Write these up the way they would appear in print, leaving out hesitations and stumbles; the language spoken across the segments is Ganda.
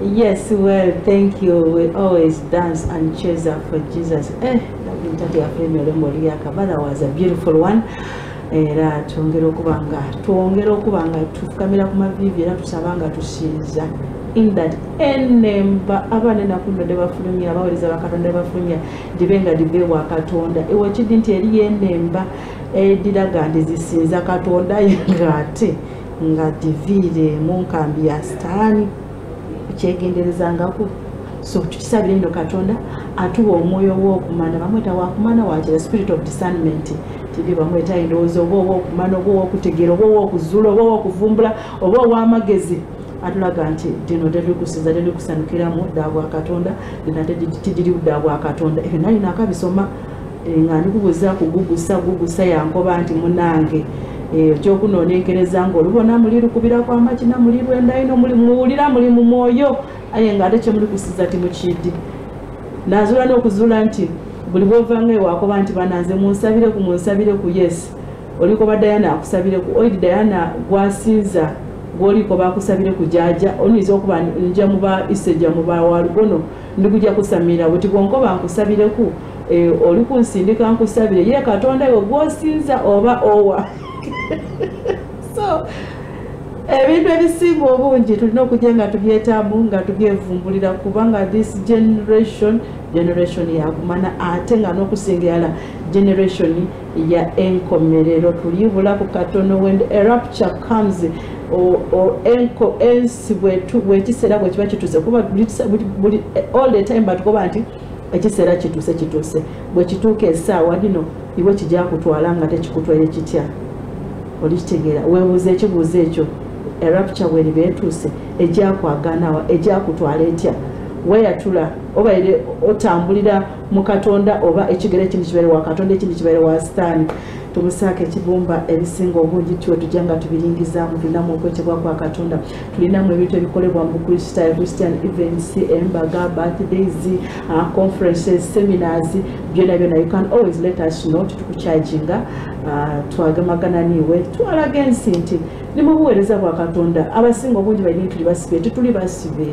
Yes, well, thank you. We always dance and cheers up for Jesus. That was a beautiful one. Era tuongera okubanga tufukamira ku mavivi era tusabanga tusinza in that enemba abane nakuno de bafulumya abawaliza bakatonda bafulumya dibenga dibewa katonda ewo kidi nti eri enemba ediraga ndizisinza katonda ngate nga divire mu nkambi ya Sitaani kyegenderezangako so tukisabire ino katonda atuwa omwoyo w'okumana bamweta wakumana wakira spirit of discernment tibi bamweta indowooza oba okumana oba okutegeera oba okuzula oba okuvumbula oba ow'amagezi atulaga nti dino terikusiza terikusanukiramu dda bwa katonda dina tidiri budda bwa katonda ebyo nalina akabisoma nga ndikubuuza kugugusa yankoba nti munange ekyokunoonekereza ng'olubona muli lukubira kw'amakina muli lw'endayino muwulira muli mu mwoyo aye nga ate kyemuli kusiza timukiddi naazula n'okuzuula nti buli bwovanga ewakoba nti bananze munsabire ku yes oliko ba Diana akusabire ku oidi Diana gwasinza gwoliko bakusabire ku jaja oniza okuba nja muba iseja muba walugono ndikujja kusamira buti bwonkoba nkusabire ku oli kunsindika nkusabire ye katonda yo gwosinza oba owa so ebintu ebisinga obungi tulina okujja nga tubyetaamu nga tubyevumbulira kubanga this generation yakumana ate nga n'okusingira generation ya enkomerero tulibulaku katono when a rapture comes or enko ensi bwekiseera bwe kiba kituuse kuba all the time batukoba nti ekiseera kituuse bwe kituuka essaawa dino iwe kijja kutwala nga tekikutwere kitya olikitegeera weebuuza ekibuuzo ekyo erapture bweriba etuuse ejyakwaganawa ejjakutwala etya weyatula oba otambulira mu katonda oba ekigere ekindi kibeere wa katonda ekindi kibeere wa Sitaani tumusaaka ekibumba ebisinga obungi twe tujja nga tubiringizaamu tulinamu okwetebwa kwa katonda tulinamu ebintu ebikolebwa mu Christian events embaga birthdays conferences seminars byonna you can always let us know tukucharginga twagamagana niwe twalaga ensi nti ni mu buweereza bwa katonda abasinga obungi balina tuli basibe tuli basibe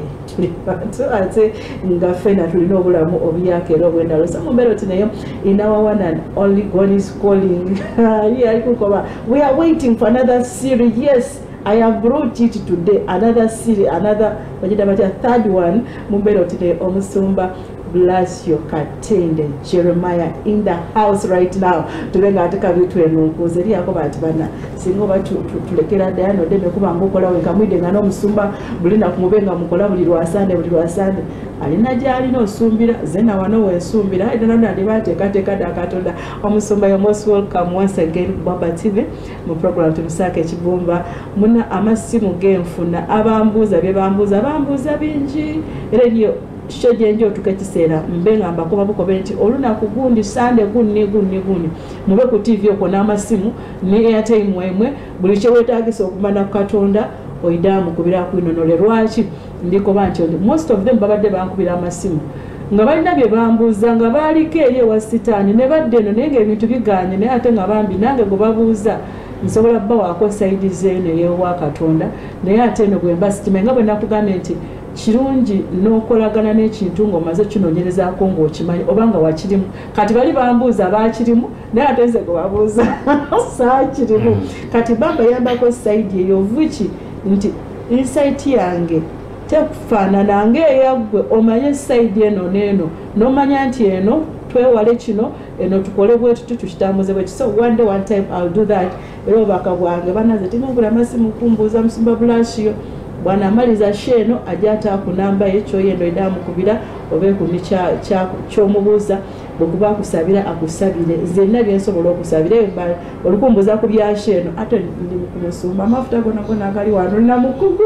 ate nga fena tulina obulamu obuyakeera obwendalo samumbeera oti naye in our one and only God is calling we are waiting for another series. Yes, I have brought it today, another series, another third one. Mumbero today omusumba Blasio Katende Jeremiah in the house right now. Tulenga ataka bitu enunkuze eri yako bati bana singo batu tulekera Diana odeme kuba ngokola wenga mwide ngano musumba bulina kumubenga mukola buli lwasande alina jali no sumbira zena wano wensumbira ida nana ndibate katekada katonda omusumba yo most welcome once again Baba TV mu program tumusaka ekibumba muna amasimu genfuna abambuza bambuza bingi era niyo shojenjo tukakiseera mbenga mbakoba bukobe nti olunaku gundi sande guni mube ku TV oko n'amasimu ne airtime mwemwe buli kye wetaagisa okumana ku katonda oidamu kubira kwinonole lwaki ndiko banti most of them babadde bankubira amasimu nga balina bye bambuuza nga baaliko eri ewa Sitaani ne badde eno naye ng'ebintu biganye naye ate nga bambi nange gwe babuuza nsobola bba waako sayidi zeeno eyewa katonda naye ate eno gwe mba sitima nga bwe nakugambye nti kirungi n'okolagana n'ekintu ng'omaze kinoonyerezaako ng'okimanyi obanga wakirimu kati bali bambuuza baakirimu naye ate nze gwe babuuza saakirimu kati bamba yambako sayidi eyo vuki nti insight yange tekufaanana ng'eyaggwe omanye sayidi eno n'eno n'omanya nti eno twewale kino eno tukole bwetutu tukitambuze bweki so one time I'll do that era obaka bwange banaze timugula amasimu kumbuuza musumba Blasio bwana amaliza sheno ajata kunamba yecho yendo idamu kubira obeku kyomubuuza bwekuba akusabira akusabire zenna byensobola okusabira olukumbuza ku byasheno ate ndi mukumusumba amafuta gona agali wano namukugu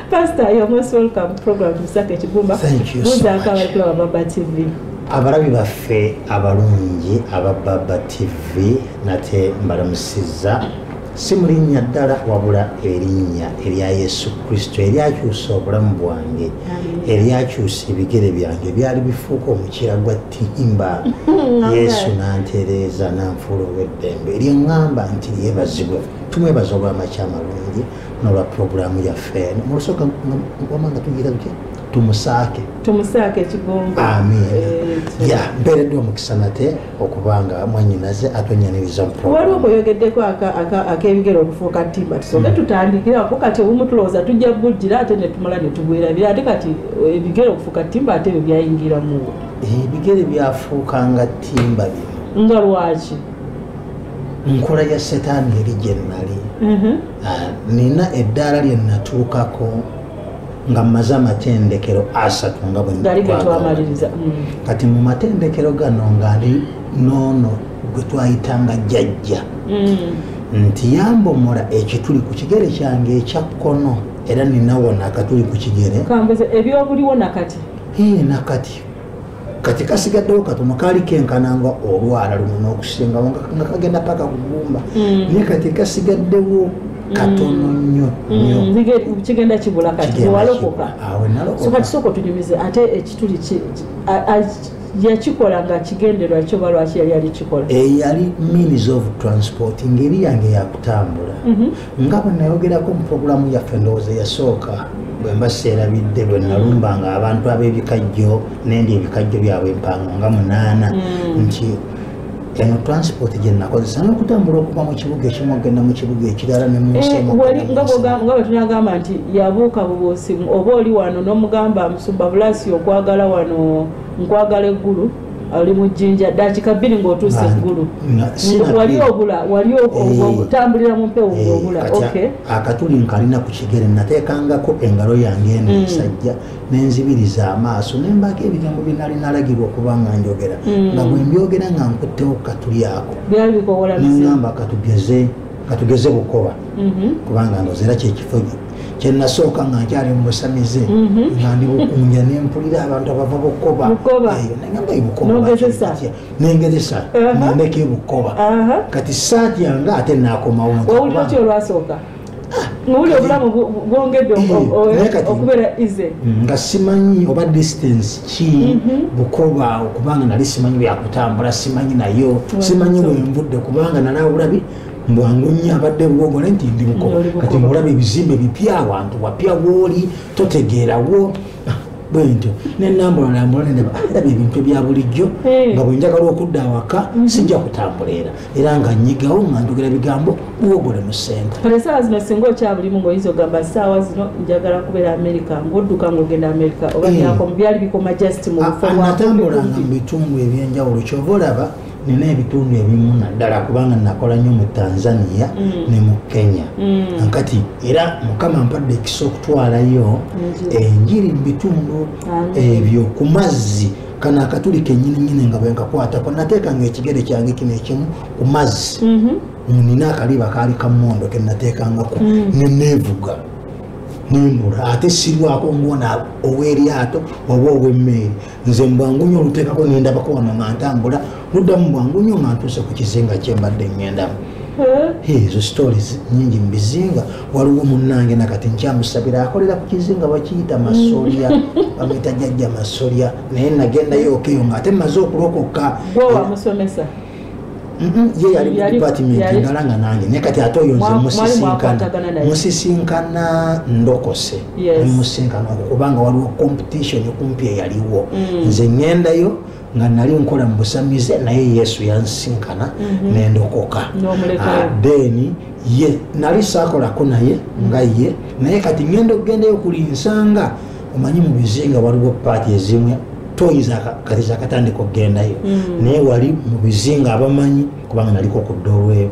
Pastor, you're most welcome program tumusaka ekibumba buuza akabali Baba TV abarabi baffe abalungi aba Baba TV nate mbalamusiza simulinya ddala wabula erinnya erya Yesu Kristo eryakyusa obulamu bwange eryakyusa ebigere byange byali bifuuka omukira gwa ttimba Yesu nantereeza nanfuula ow'eddembe eryeŋŋamba nti yeebazibwe tumwebaza olw'amakya amalungi n'olwa puroguramu yaffe eno mu lusooka wamanga tugira tutya tumusaake Kigongo. Amin. Ya mbeereddwa omukisa nate okubanga mwannyinaze atwenyaniriza mu program. Waliwo kuyogeddeko ak'ebigere okufuuka ttimba tusooke tutandikirako kati obumu tulowooza tujja bujjira ate ne tumala ne tugwerabira ate kati ebigere okufuuka ttimba ate byo byayingiramu. Ebigere byafuuka nga ttimba bino. Nga lwaki? Nkola ya setaani eri gye nnali. Nina eddaala lye natuukako nga mmaze amatendekero 3 nga bwe kati mu matendekero gano nga ndi noono gwe twayitanga jjajja nti yambomola ekituli ku kigere kyange ekya kkono era ninawona akatuli ku kigere ebyobuliwo nakati kati kasigaddewo katono kaali kenkananga olwala luno n'okusinga nga kagenda paka kugumba naye kati kasigaddewo katono nnyo kigenda kibula kati walokoka so kati soko tunyumize ate ekituli yakikola nga kigenderwa kyo balwaki yali alikikola yali means of transport ngeri yange yakutambula nga bwe nayogerako mu puroguramu yaffe ndowooza yasooka bwe mbaseerabidde bwe nalumbanga abantu ab'ebikajjo nendi ebikajjo byabwe empango nga 8 nti eno transport gye nakozesa n'okutambula okuva mu kibuga ekimu okgenda mu kibuga ekirala ne nga bwe tunagamba nti yabuuka bubuusi oba oli wano n'omugamba Musumba Bulasio okwagala wano nkwagala eggulu ali mu jjinja dakiika 2 ng'otuusa eggulu wali okutambulira mu mpewo ng'obula akatuli nkalina ku kigere nateekangako engalo yange eno ensajja nenzibiriza amaaso nembako ebigambo bye nali nalagirwa okuba nga njogera nga bwe mbyogera nga nkuttewo katuli ako nengamba katugeze Bukoba kubanga ndozera kyekifo kyenasooka nga nkyali mu busamize nga ndi Bukunja nempulira abantu abava Bukoba nengamba Bukoba nengezesa nendeke Bukoba kati saati yange ate nakomawo owulira ki olwasooka ng'oli obulamu bwongedde okubeera ize nga simanyi oba distance ki Bukoba okubanga nali simanyi byakutambula simanyi nayo simanyi bwenvudde kubanga nalawulabi mbwangunya abadde bwogole nti ndi Bukoba kati mulaba ebizimbe bipya abantu wapya wooli totegeerawo bwentyo nenambula ndaba ebintu ebya bulijjo nga bwe njagala okudda awaka sijja kutambula era nga nyigawo nga njogera bigambo bwogole mu senta kale saawa zino singa okyabulimu ng'oyinza ogamba saawa zino njagala kubeera Amerika ng'odduka ng'ogenda Amerika oba byali bikoma just mu bufo natambulanga mu bitundu ebyenjawulo kyova olaba nina ebitundu ebimu naddala kubanga nakola nnyo mu Tanzania ne mu Kenya nkati era Mukama mpadde ekisa okutwalayo enjiri mu bitundu ebyo ku mazzi kana akatuli kennyininyini nga bwe nkakwatako nateekanga ekigere kyange kino ekimu ku mazzi nina akaliba kaali kammondo ke nateekangako neneevuga nembula ate sirwako ngona ow'eryato oba ow'emmeeri nze mbwangunyo oluteekako nendabako wano nga ntambula luddamu mbwangunyo nga ntuuse ku kizinga kyembadde ngendamu ezo stories nyingi mu bizinga waliwo munnange nakati nkyamusabira akolera ku kizinga bakiyita Masolya bamwita jjajja Masolya naye nagendayo okeyo nga ate maze okulokoka wamusomesa ye yali mu department ndala nga nange naye kati ate oyo nze musisinkana ndokose musisinkana kubanga waliwo competition kumpi eyaliwo nze ngendayo nga nali nkola mu busamize naye Yesu yansinkana nendokoka then ye nali saakolako naye nga ye naye kati ngenda okugendayo kulinsanga omanyi mu bizinga waliwo paati ezimwe toyiza kati zakatandika okugendayo naye wali mu bizinga abamanyi kubanga naliko ku Ddolwe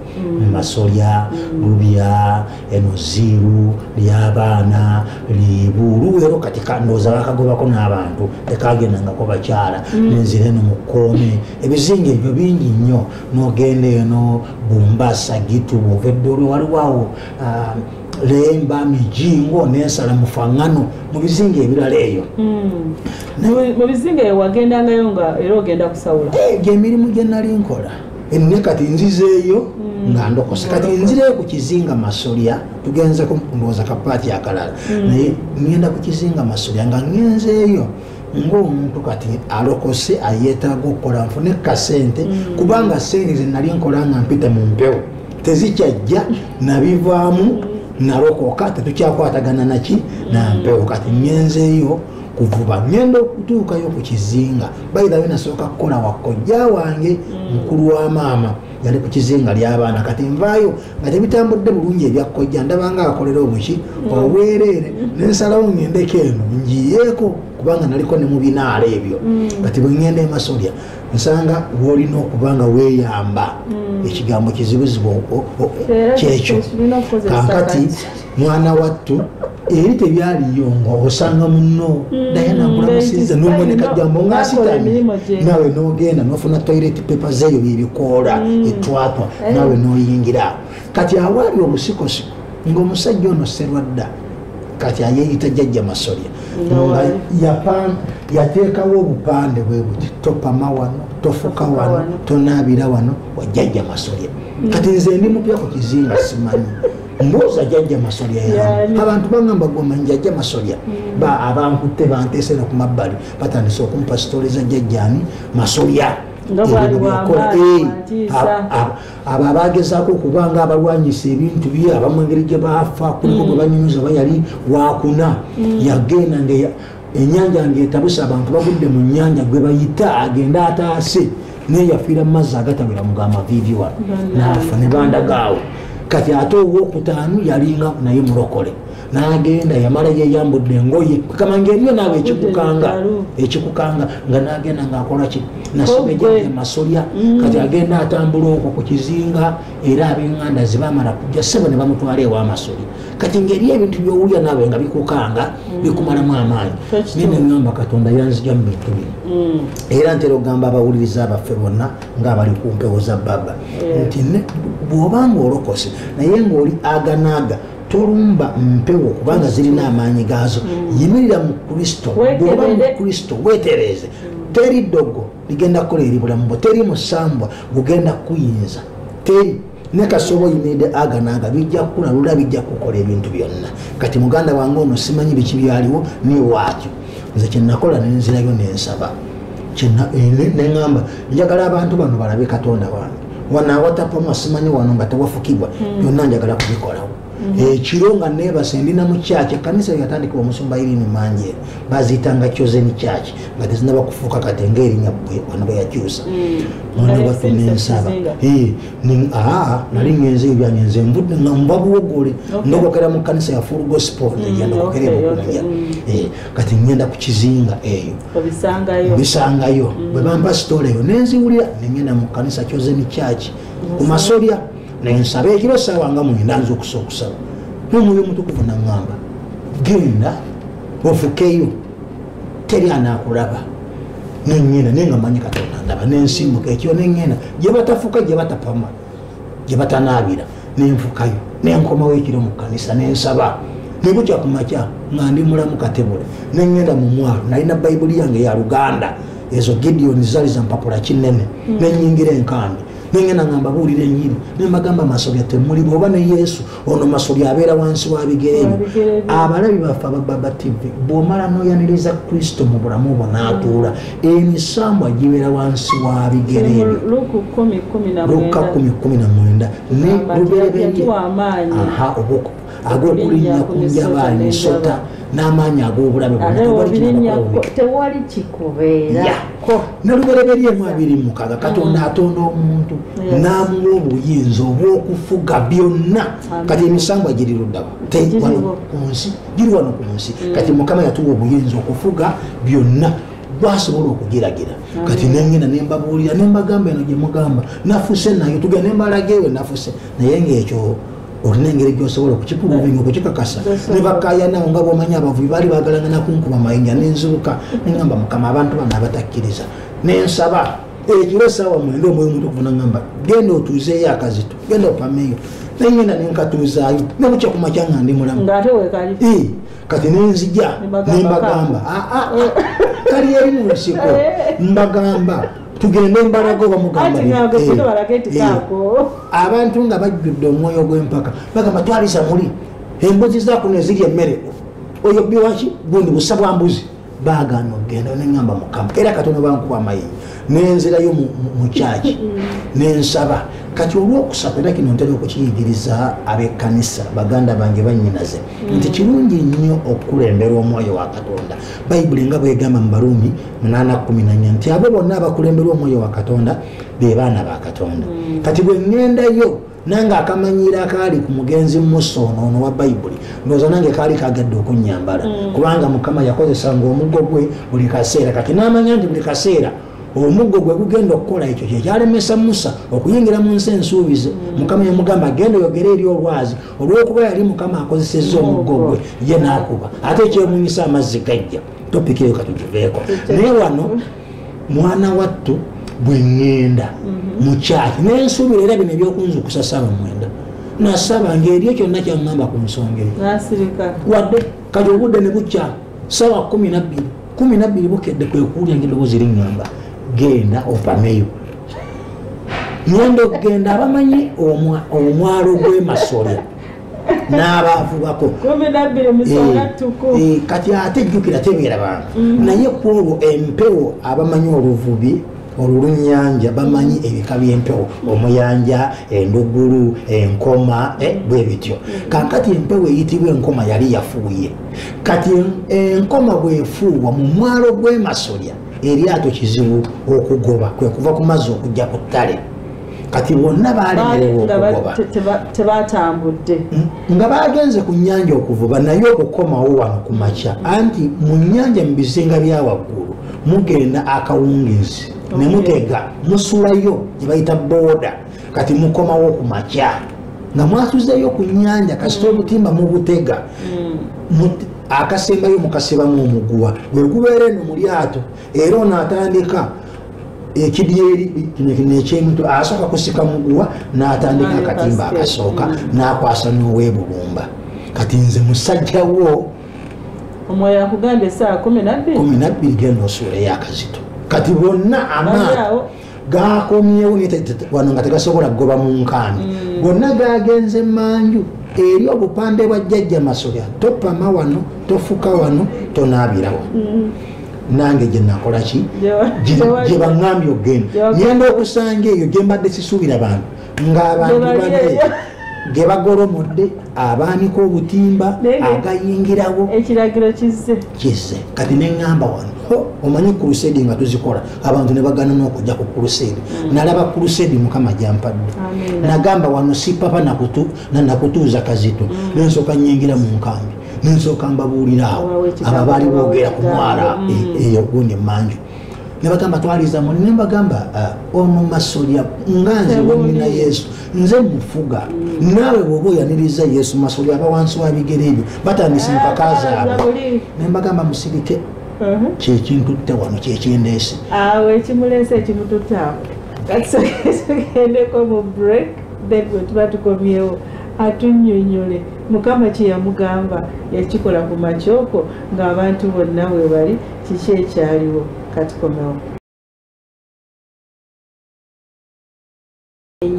Masolya Lubya Enoziru ly'abaana Libulu ero kati kandooza bakagobako n'abantu tekagendangako bakyala nenzira eno mu Kkoome ebizinga ebyo bingi nnyo n'ogenda eno Bumbasa Gitu bw'ova Ddolwe waliwo Lemba Mijingo nensala Mufangano mu bizinga ebirala eyo mu bizinga eyo wagendangayo nga era ogenda kusawula gy'emirimu gye nali nkola ne kati nzizeeyo nga ndokosa kati nzireyo ku kizinga Masolya tugenzeko ndowooza kapaati akalala naye ngenda ku kizinga Masolya nga ngenzeeyo ng'omuntu kati alokose ayeetaaga okukola nfune kasente kubanga sente ze nali nkola nga mpita mu mpewo tezikyajja nabivaamu nalokoka tetukyakwatagana naki nampewo kati ngenzeeyo kuvuba ngenda okutuukayo ku kizinga bayirawe nasooka kukola wakojja wange mukulu wa maama yali ku kizinga ly'abaana kati nvaayo nga tebitambudde bulungi ebyakojja ndabanga akolera obuki obwereere nensalawo ngendeko eno njiyeeko kubanga naliko ne mu binaala ebyo kati bwe ngenda emasolya nsanga woolina okubanga weeyamba ekigambo kizibuzibu kyekyo kankati mwana wattu eri tebyaliyo ng'osanga munno naye nakulamusiza n'omoneka jambo ng'asitamye nawe n'ogenda n'ofuna toilet paper zeeyo byebikoola etwatwa nawe n'oyingira kati awaali obusikosiko ng'omusajja ono Sserwadda kati ayeeyita jjajja Masolya nga yateekawo obupande bwe buti topama wano tofuka wano tonaabira wano wa jjajja Masolya kati nze ndi mupya ku kizinga simanyi mbuuza jjajja Masolya yamu abantu bagamba gomanyi jjajja Masolya abankutte banteesera ku mabbali batandise okumpa sitole za jjajjaani Masolya abo abagezaako okubanga abalwanyisa ebintu bye abamu engeri gye baafa kuliko gwe banyumiza bayali wakuna yagenda ennyanja ng'etabuse abantu bagudde mu nnyanja gwe bayita agenda ataase naye yafiira mu mazzi agatabira mugamaviivi wano naafa ne bandagaawo kati ate owokutaano yalinga naye mulokole n'agenda yamala yeyambudde engoye kamanga ebyo naawe ekikukanga nga n'agenda ng'akola ki nasobe jjajja Masolya kati agenda atambula okwo ku kizinga era ab'eŋŋanda zibamala kujja ssebo ne bamutwala ewa Masolya kati ngeri ebintu by'owulya naawe nga bikukanga bikumalamu amaanyi naye neŋŋamba Katonda yanzija mu bintu bino era ntera okugamba abawuliriza abaffe bonna ng'abali ku mpewo za baba nti bw'obanga olokose naye ng'oli aganaaga tolumba mpewo kubanga zirina amaanyi gaazo yimirira mu Kristo bw'oba mu Kristo weetereeze teri ddogo ligenda kukola eri bulamu bwo teri musambwa gugenda kuyinza teri ne kasobo oyimiridde aganaaga bijja kukulalula bijja kukola ebintu byonna kati muganda wange ono simanyi biki byaliwo niwaakyo nze kyenakola nenzirayo nensaba neŋŋamba njagala abantu bano balabe Katonda wange wanaawatapamu asimanyi wano nga tewafukibwa byonna njagala kubikolawo ekiro nga neebase ndina mu kyaki ekkanisa yatandikibwa omusumba Irene Manje baziyitanga Chosen Church nga tezinaba kufuuka kati ng'erinnya wano bwe yakyusa mwana wattu nensaba nali ngenzeyo byange nze nvudde nga mba buwogole ndokokera mu kkanisa ya Full Gospel ndokokera ebukunja kati ngenda ku kizinga eyo bisangayo bwe bampa sitole eyo nenziwulira nengenda mu kkanisa Chosen Church ku Masolya nensaba ekiro ssaawa nga mwenda nza okusaba n'omwoyo omutukuvu naŋŋamba genda ofukeyo teri anaakulaba neŋŋenda naye nga manyi Katonda ndaba nensimuka ekyo neŋŋenda gye batafuka gye batapama gye batanaabira nenfukayo nenkomawo ekiro mu kkanisa nensaba nebukya ku makya nga ndi mulamu Katebule neŋŋenda mu mwalo nalina bayibuli yange ya Luganda ezo Gideon zaali za mpapula kinene nenyingira enkambi nengenda ngamba buulira ennyiri nembagamba Masolya temuli bw'oba ne Yesu ono Masolya abeera wansi wa bigere byo abalabi baffe abababa TV bw'omala n'oyaniriza Kristo mu bulamu bwo n'atuula emisambwa gibeera wansi wa bigere byo Luka 10:19 ne lubereberye ag'okulinnya ku njaba emisota n'amaanyi ag'obulabe tewali kikubeerako nalubereberyemu 26 Katonda atonda omuntu n'amuwa obuyinza obw'okufuga byonna kati emisambwa giri luddawa giri wano ku nsi kati Mukama yatuwa obuyinza okufuga byonna bwasobola okugiragira kati nengenda nembabuulira nembagamba eno gye mugamba nafuse nayo tugenda nembalaga ewe nafuse naye ng'ekyo olina engeri gyosobola okukipuluvinga okukikakasa ne bakayanawo nga bwomanyi abavubi baali bagalangana kunkuba mayinja nenzibuka neŋŋamba Mukama abantu bano abatakkiriza nensaba ekiro essaawa 9 omwoyo omutukuvu naŋŋamba genda otuuzeeyo akazito genda opameeyo nengenda nenkatuuzaayo nebukya ku makya nga ndi mulamu kati nenzija nembagamba kali eri mu nsiko mbagamba tugende embalago bamugamba abantu nga bajjudde omwoyo gw'empaka bagamba twalisa muli embuzi zaako nezirya emmere oyo biwaki gundi busa bwa mbuzi baagaana okgenda neŋŋamba Mukama era Katonda bankuba amayinja nenzirayo mu kyaki nensaba kati olwokusatu era kino ntera okukiyigiriza ab'ekkanisa baganda bange bannyinaze nti kirungi nnyo okukulembera omwoyo wa Katonda. Bayibuli nga bwegamba mu Baruumi 8:14 nti abo bonna abakulembera omwoyo wa Katonda be baana ba Katonda. Kati bwe ŋŋendayo nange akamanyiiro akaali ku mugenzi Musa ono wa Bayibuli ndowooza nange kaali kagadde okunnyambala kubanga Mukama yakozesanga omuggo gwe buli kaseera. Kati n'amanya nti buli kaseera omuggo gwe gugenda okukola ekyo kyekyalemesa Musa okuyingira mu nsi ensuubize. Mukama yamugamba genda oyogere eri olwazi olw'okuba yali Mukama akozesezza omuggo gwe ye n'akuba ate ekyemunyisa amazzi gajja. Topiki eyo katugiveeko naye wano mwana wattu bwe ŋŋenda mu kyaki n'ensuubira era bino ebyokunzukusa 7 nasaba ng'eri kyonna kyaŋŋamba ku nsonga eyo wadde kati obudde ne bukya 12 bukedde kwe kuwulya ng'eddoboozi liŋŋamba genda opameyo. Ngenda okugenda abamanyi omwalo gw'emasolya n'abaavubako kati ate jjukira tebeera bantu naye ku olwo empewo abamanyi oluvubi olulunnyanja bamanyi ebika by'empewo omuyanja endugulu enkoma bwe bityo. Kaakati empewo eyitibwa enkoma yali yafuuye. Kati enkoma bwefuuwa mu mwalo gw'emasolya eryato kizibu okugoba kwe kuva ku mazzi okujja ku ttale. Kati bonna baalemerewa okugoba tebatambudde nga bagenze ku nnyanja okuvuba naye okukomawo wano ku makya anti mu nnyanja mu bizinga bya waggulu mugenda akawungezi ne mutega musulayo gye bayita booda. Kati mukomawo ku makya nga mwasuzeyo ku nnyanja kasita obutimba mubutega akasembayo mukasibamu omuguwa bwe gubeera eno mu lyato era onaatandika ekidyeri kino ekyemitwe asooka kusika muguwa n'atandika akatimba akasooka n'akwasa n'ow'ebulumba. Kati nze musajjawo omwoyo akugambye essaawa 12 genda osuuleyo akazito. Kati bonna amaato gakomyewo wano nga tegasobola kugoba mu nkambi gonna gagenze manju eri obupande bwa jjajja Masolya topama wano tofuka wano tonaabirawo. Nange gye nakola ki gye baŋŋambye okgenda ngenda okusanga eyo gye mbadde sisuubira bantu ng'abantu badde ge bagolomodde abaanika obutimba agayingirawo ekiragiro kizze. Kati neŋŋamba wano omanyi kurusedi nga tuzikola abantu ne bagana n'okujja ku kurusedi. Nalaba kurusedi Mukama gyampadde nagamba wano si papa nakutuuza Kazito nensooka nnyingira mu nkambi nensooka mbabuulira awo abo baali boogera ku mwala eyo gundi emanju ne bagamba twaliza mu ne bagamba ono Masolya nga nze wennina Yesu nze mufuga naawe bw'oba oyaniriza Yesu Masolya aba wansi wa bigere ebyo batandise empaka zaabwe ne mbagamba musirike kyekintutte wano kyekyendeese awo ekimuleese ekimututte awo kati tugendeko mu break then bwe tuba tukomyewo atunnyonnyole Mukama kye yamugamba yakikola ku makyoko ng'abantu bonna we bali kiki ekyaliwo katukomewo.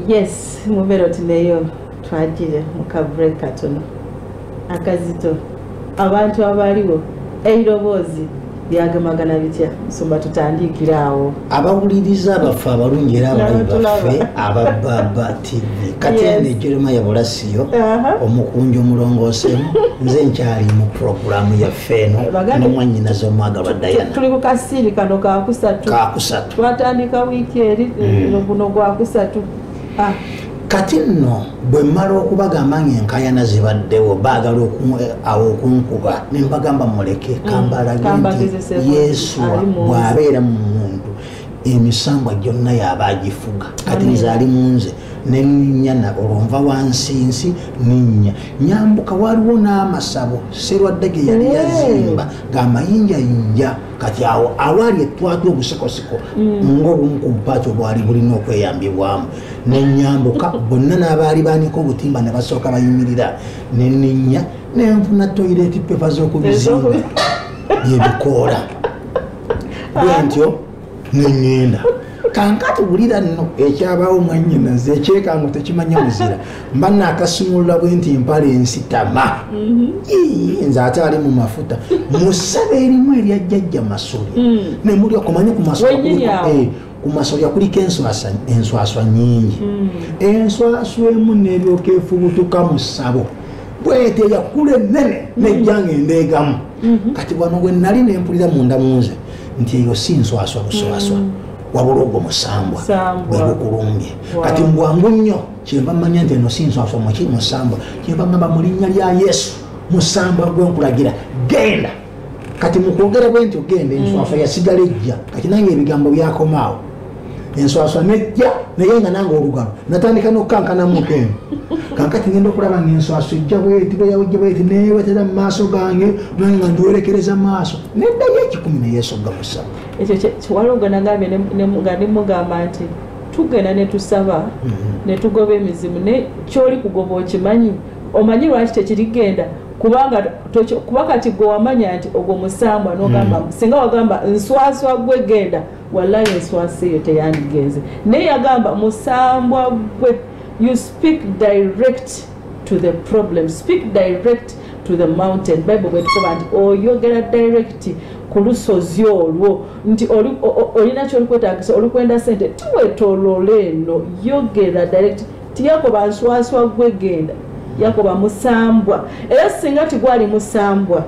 Yes mubeera tineyo twagire mu ka break katono akazito abantu abaliwo eiroboozi byagamagana bitya nsomba tutandikira awo abawuliriza abaffe abalungi era abalabi baffe aba Baba TV kati ene Jeremiah Bolasiyo omukunju omulongoosemu nze nkyali mu programu yaffe eno n'omwannyinaze omwagalwa Diana tuli ku kasiiri kano kakusatu twatandika wiiki eri guno gwakusatu kati nno bwe mmala okubagamba ng'enkayana zibaddewo baagala okunkuba ne mbagamba muleke kambalage nti Yesu bw'abeera mu muntu emisango gyonna y'aba agifuga. Kati nze ali mu nze ne nnyana olwonva wansinsi ninnya nyambuka waliwo n'amasabo Sserwadde ge yali yazimba ng'amayinjayinja kati awo awaali ettwatu obusikosiko ng'obumu ku bupaati obwali bulina okweyambibwamu ne nyambuka bonna n'abaali baanika obutimba ne basooka bayimirira ne ninnya ne nfuna toyireti pepa z'okubizinga byebikoola bwe ntyo ne ŋŋenda kankati bulira nno ekyabaawo mwannyinaze ekyekango tekimanya muzira mba naakasumulula bwe nti empale ensitama nze ate ali mu mafuta musabe erimu erya jjajja Masolya ne muli okumanyi ku Masolya ku masolya kuliko enswaswa nyingi enswaswa emu n'eryoka efubutuka mu ssabo bwete yakula ennene nejjanga endeegamu kati wano bwe nali nempulira munda munze nti eyo si nswaswa buswaswa wabula ogwo musambwa bwe gukulumbye kati mbwangu nnyo kyemba mmanya nti eno si nswaswa mwekiri musambwa kyemba ngamba mu linnya lya yesu musambwa gwenkulagira genda kati mukwogera bwe nti ogenda enswaswa yasigala ejja kati nange ebigambo byakomaawo enswaswa nejja naye nga nange olugalo natandika n'okukankanamu eno kankati ngenda okulaba ngaenswaswa ejja bweti bweyawejja bweti newetera mu maaso gange nange nga ndiwerekereza maaso neddayo ekikumi neyeesogga musaba ekyo kiwalonga nagambye nga nimugamba nti tugenda netusaba netugoba emizimu ne kyoli kugoba okimanyi omanyi lwaki tekirigenda kuba kati gwe wamanya nti ogwo musambwa nogamba singa wagamba nswaswa gwe genda wallahi enswaswa eyo teyandigenze naye yagamba musambwa gwe you speak direct to the problem, speak direct to the mountain. Bible bwetukoba nti oyogera direct ku lusozi olwo nti olina kyolikwetagisa olikwenda sente tiwetolole eno yogera direct tiyakoba nswaswa gwegenda yakoba musambwa era singa tigwali musambwa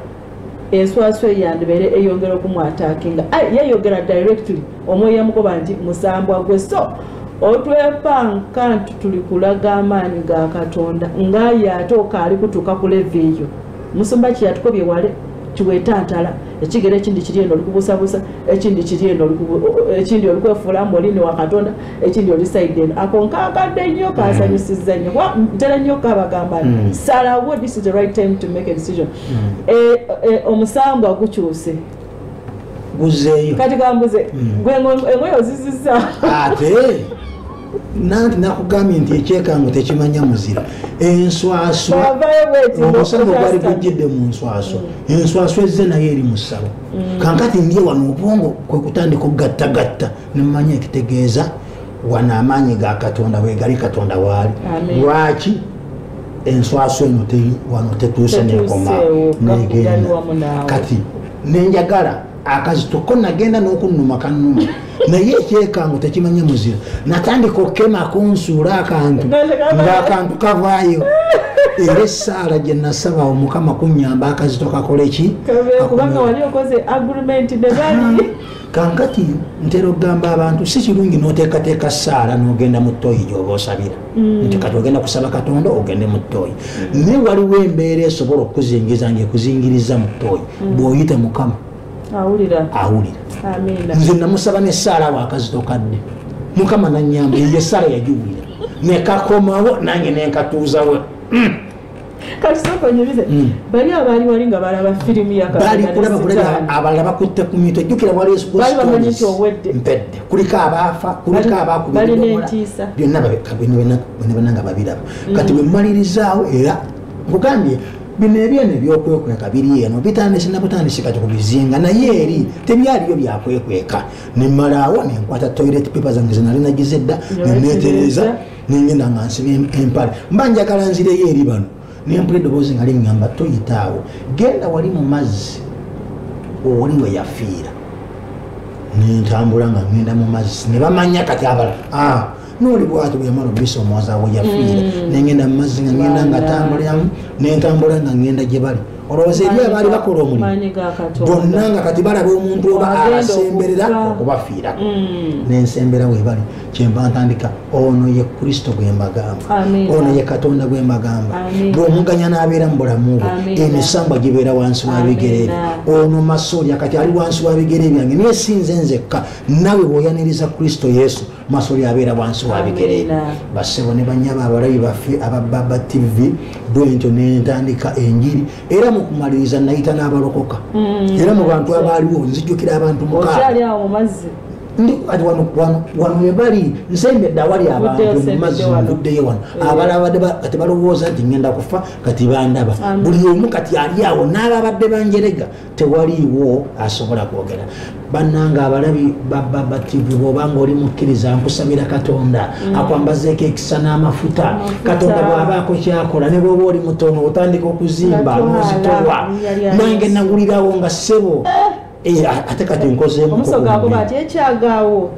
enswaswa yandibeere eyongera okumwatakinga yayogera directly omwoyo yamukoba nti musambwa gwe so otwepanka nti tuli kulaga amaanyi ga Katonda ng'aye ate okaali kutuuka ku leve eyo musumba kiyatukobye wale kiwetantala ekigere ekindi kiri eno olikubusabusa ekindi kiri eno ekindi olikwefuulamu olini wa Katonda ekindi olisaide eno ako nkakadde nnyo kansanyusizza nnyo ntera nnyo kabagamba salawo this is the right time to make a decision omusambwa gukyuse guzeeyo kati kambuze engoye ozizizza ate nanti nakugambye nti ekyekango tekimanya muzira enswaswa omusambwa gwali gujjidde mu nswaswa enswaswa ezze naye eri mu ssabo kankati ndiye wano obwongo kwe kutandika okugattagatta nemanya ekitegeeza wano amaanyi ga Katonda bwegali Katonda waali lwaki enswaswa eno wano tetuuse nekomaawo negenda kati nenjagala akazitoko nagenda n'okunnuma kannuma naye ekyekango tekimanye muzira natandika okukema kunsuula akantu ng'akantu kavaayo era essaala gye nasaba Omukama kunnyamba akazito kakole ki kubanga wali okoze agreement ne bali kankati ntera okugamba abantu si kirungi n'oteekateeka ssaala n'ogenda mu ttooyi gy'oba osabira nti kati ogenda kusaba Katonda ogende mu ttooyi naye waliwo embeera esobola okukuzingiza ng'ekuzingiriza mu ttooyi bw'oyita Mukama awulira nze namusaba n'essaala wakazito kadde Mukama nannyamba eyo essaala yagiwulira nekakomawo nange nenkatuuzawo kati sokonyulize bali abaali wali nga balaba firimu bali kulaba abalala bakutte ku mitwe jjukira wali mpedde kuliko abaafa kuliko abaakubiridomola byonna nga babiraba kati bwe mmalirizzaawo era nkugambye bino ebyeno ebyokwekweka biri eno bitandise nabutandise kati kubizinga naye eri tebyaliyo byakwekweka nemmalaawo nenkwata toilet paper zange zenali nagizedda neneetereza nengenda nga nsiba empale mba njagala nzireyo eri bano nempula eddoboozi nga liŋŋamba toyitaawo genda wali mu mazzi oli we yafiira nentambula nga ngenda mu mazzi ne bamanya kati abala noli bwati bweyamala obisa omwazawo yafiira nengenda mu mazzi nga ngenda nga tambulamu nentambula nga ngenda gye bali olowooza eri abaali bakola omulimu bonna nga kati balaba omuntu oba abasemberera okubafiirako nensembera webali kyemba ntandika ono ye Kristo gwe mbagamba ono ye Katonda gwe mbagamba bw'omuganya n'abeera mu bulamu bwe emisambwa gibeera wansi w'ebigere bye ono masolya kati ali wansi w'ebigere byange naye si nze nzekka nawe bw'oyaniriza Kristo Yesu masolya abeera wansi w'ebigere bye bassebo ne bannyaba abalabi baffe aba Baba TV bwentyo nentandika enjiri era mukumaliriza nayita n'abalokoka era mu bantu abaaliwo nzijjukira abantu wano webali nsembedde awali abantu mu mazzi nvuddeyo wano abalala kati balowooza nti ngenda kufa kati bandaba buli omu kati ali awo n'ababadde banjerega tewaliiwo asobola kwogera bannanga abalabi Baba TV bw'obanga oli mukkiriza nkusabira Katonda akwambazeeko ekisa n'amafuta Katonda bw'abaako kyakola ne bw'oba oli mutono otandika okuzimba n'ozitolwa nange nawulirawo nga ssebo ate kati nkozeemu omusoga agoba ati ekyagaawo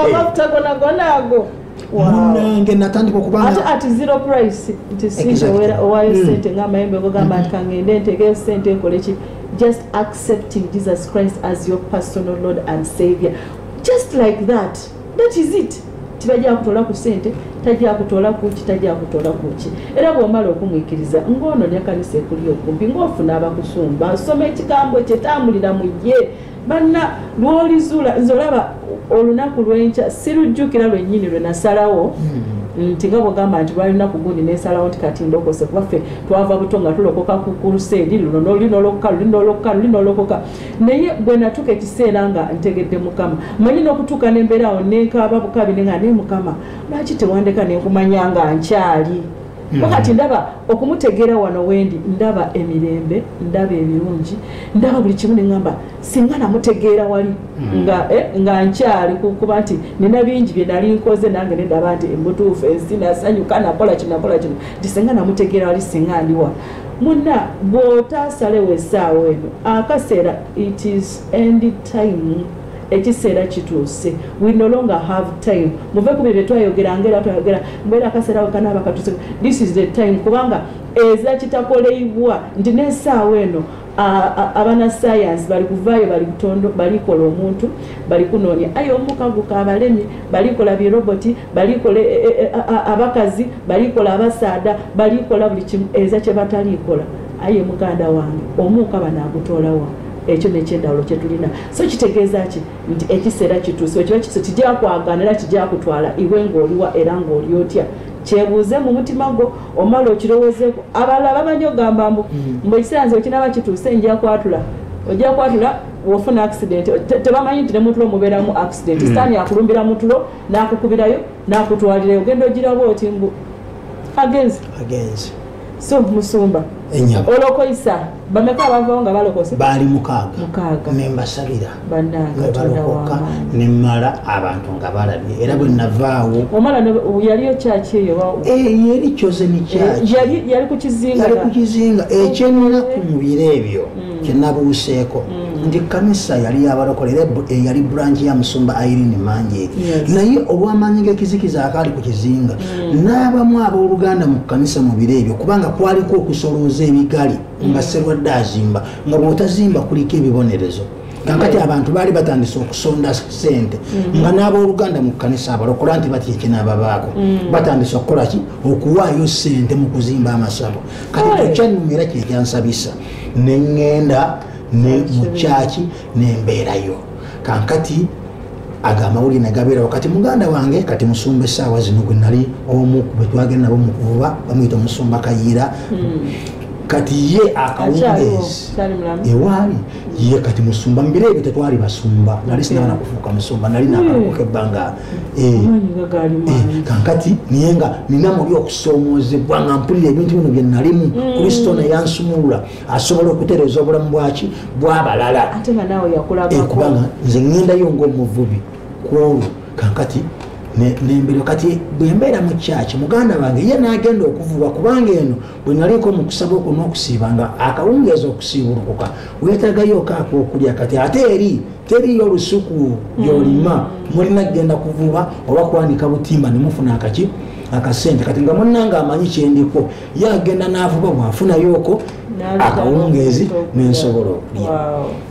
amafuta gona ago munange natandika okubanga ate zero price nti singa owayo sente ng'amayembe ogamba nti kangende ntegeyo sente nkole ki just accepting Jesus Christ as your personal Lord and Savior just like that is it tibajja kutola ku sente tajja kutola kuki tajja kutola kuki era bw'omala okumwikiriza ng'ono ne kanisa ekuli okumpi ng'ofuna abakusumba asoma ekigambo kye tambulira mu ye banna lw'olizuula nze olaba olunaku lw'enkya sirujjukira lwennyini lwe nasalawo nti nga bw'ogamba nti lwali lunaku gundi neesalawo nti kati ndokose kuba ffe twava buto nga tulokoka ku kuruseedi luno linolokoka naye bwe natuuka ekiseera nga ntegedde mukama manyi n'okutuuka n'embeeraawo nenkaaba bukabi nenga naye mukama lwaki tewandeka nenkumanya nga nkyali wakati ndaba okumutegeera wano wendi ndaba emirembe ndaba ebirungi ndaba buli kimu neŋŋamba singa namutegeera wali nga nkyali kuba nti nina bingi bye nali nkoze nange nedaba nti emutuufu ensi nasanyuka nakola kino nti singa namutegeera wali singa ndiwa munna bw'otaasalewo essaawa eno akaseera it is end time ekiseera kituuse we no longer have time muve ku bye twayogeranga era twayogera mbeera akaseera wekanaba katuuse this is the time kubanga eza kitakoleibwa nti n'essaawa eno abana science bali kuvaayo bali kutondo balikola omuntu bali kunoonya aye omukaguka abalemye balikola biroboti balikola abakazi balikola abasaada balikola buli kimu eza kye batalikola aye muganda wange omuuka banaagutoolawa ekyo nekyendawulo kyetulina so kitegeeza ki nti ekiseera kituuse ekiba kise kijja kwagana era kijja kutwala iwe ng'oliwa era ng'oli otya kyebuuze mu mutima gwo omala okirowoozeeko abalala bamanyi ogamba mbu ekiseera nze okinaba kituuse ojja kwatula wofuna accident tebamanyi nti ne mutulo mubeeramu accident sitaani akulumbira mutulo n'akukubirayo n'akutwalirayo ogenda ogiraba oti mbu agenzi so musumba olokoisa bameka abavaawo nga balokose baali mukaaga nembasabira balokoka nemmala abantu nga balabye era bwe navaawo omala yaliyo kyaki eyo yeri kyozeni kyaki yali ku kizinga ekyenaku mu biro ebyo kyenabuuseeko nti kanisa yali yabalokole era yali bulanki ya musumba Irene Manjeeri naye olw'amaanyi g'ekizikiza akaali ku kizinga n'abamu abooluganda mu kanisa mu biro ebyo kubanga kwaliko okusolooza ebigali nga serwadde azimba nga bw'otazimba kuliko ebibonerezo kakati abantu baali batandise okusonda sente nga n'abooluganda mu kanisa abalokola nti batya ekinaababaako batandise okukola ki okuwaayo sente mu kuzimba amasabo kati ekyannumira kyekyansabisa neŋŋenda mu kyaki nembeerayo kankati agamawulire nagabeerawo kati muganda wange kati musumba essaawa zino gwe nali omu bwe twagenda nabo mu kuvuba bamuyita omusumba Kayiira kati ye akawungezi ewaali ye kati musumba mbire ebyo tetwali basumba nali sinaba nakufuuka musumba nali nakalokoka ebbanga kankati niye nga nina muli okusoomoozebwa nga mpulira ebintu bino bye nalimu Kristo neyansumulula asobola okutereeza obulamu bwaki bw'abalala kubanga nze ŋŋendayo ng'omuvubi kwolwo kankati nembere kati bwembeera mu kyaki muganda wange ye n'agenda okuvuba kubanga eno bwe naliko mu kusaba okwo n'okusiibanga akawungeeza okusiibulukuka weetagayo kaako okulya kati ate teriyo olusuku gy'olima mulina kgenda kuvuba oba kwanika butimba ne mufuna akasente kati nga munnanga amanyi kyendiko ye agenda n'avuba bw'afunayooko akawungeezi nensobola okulya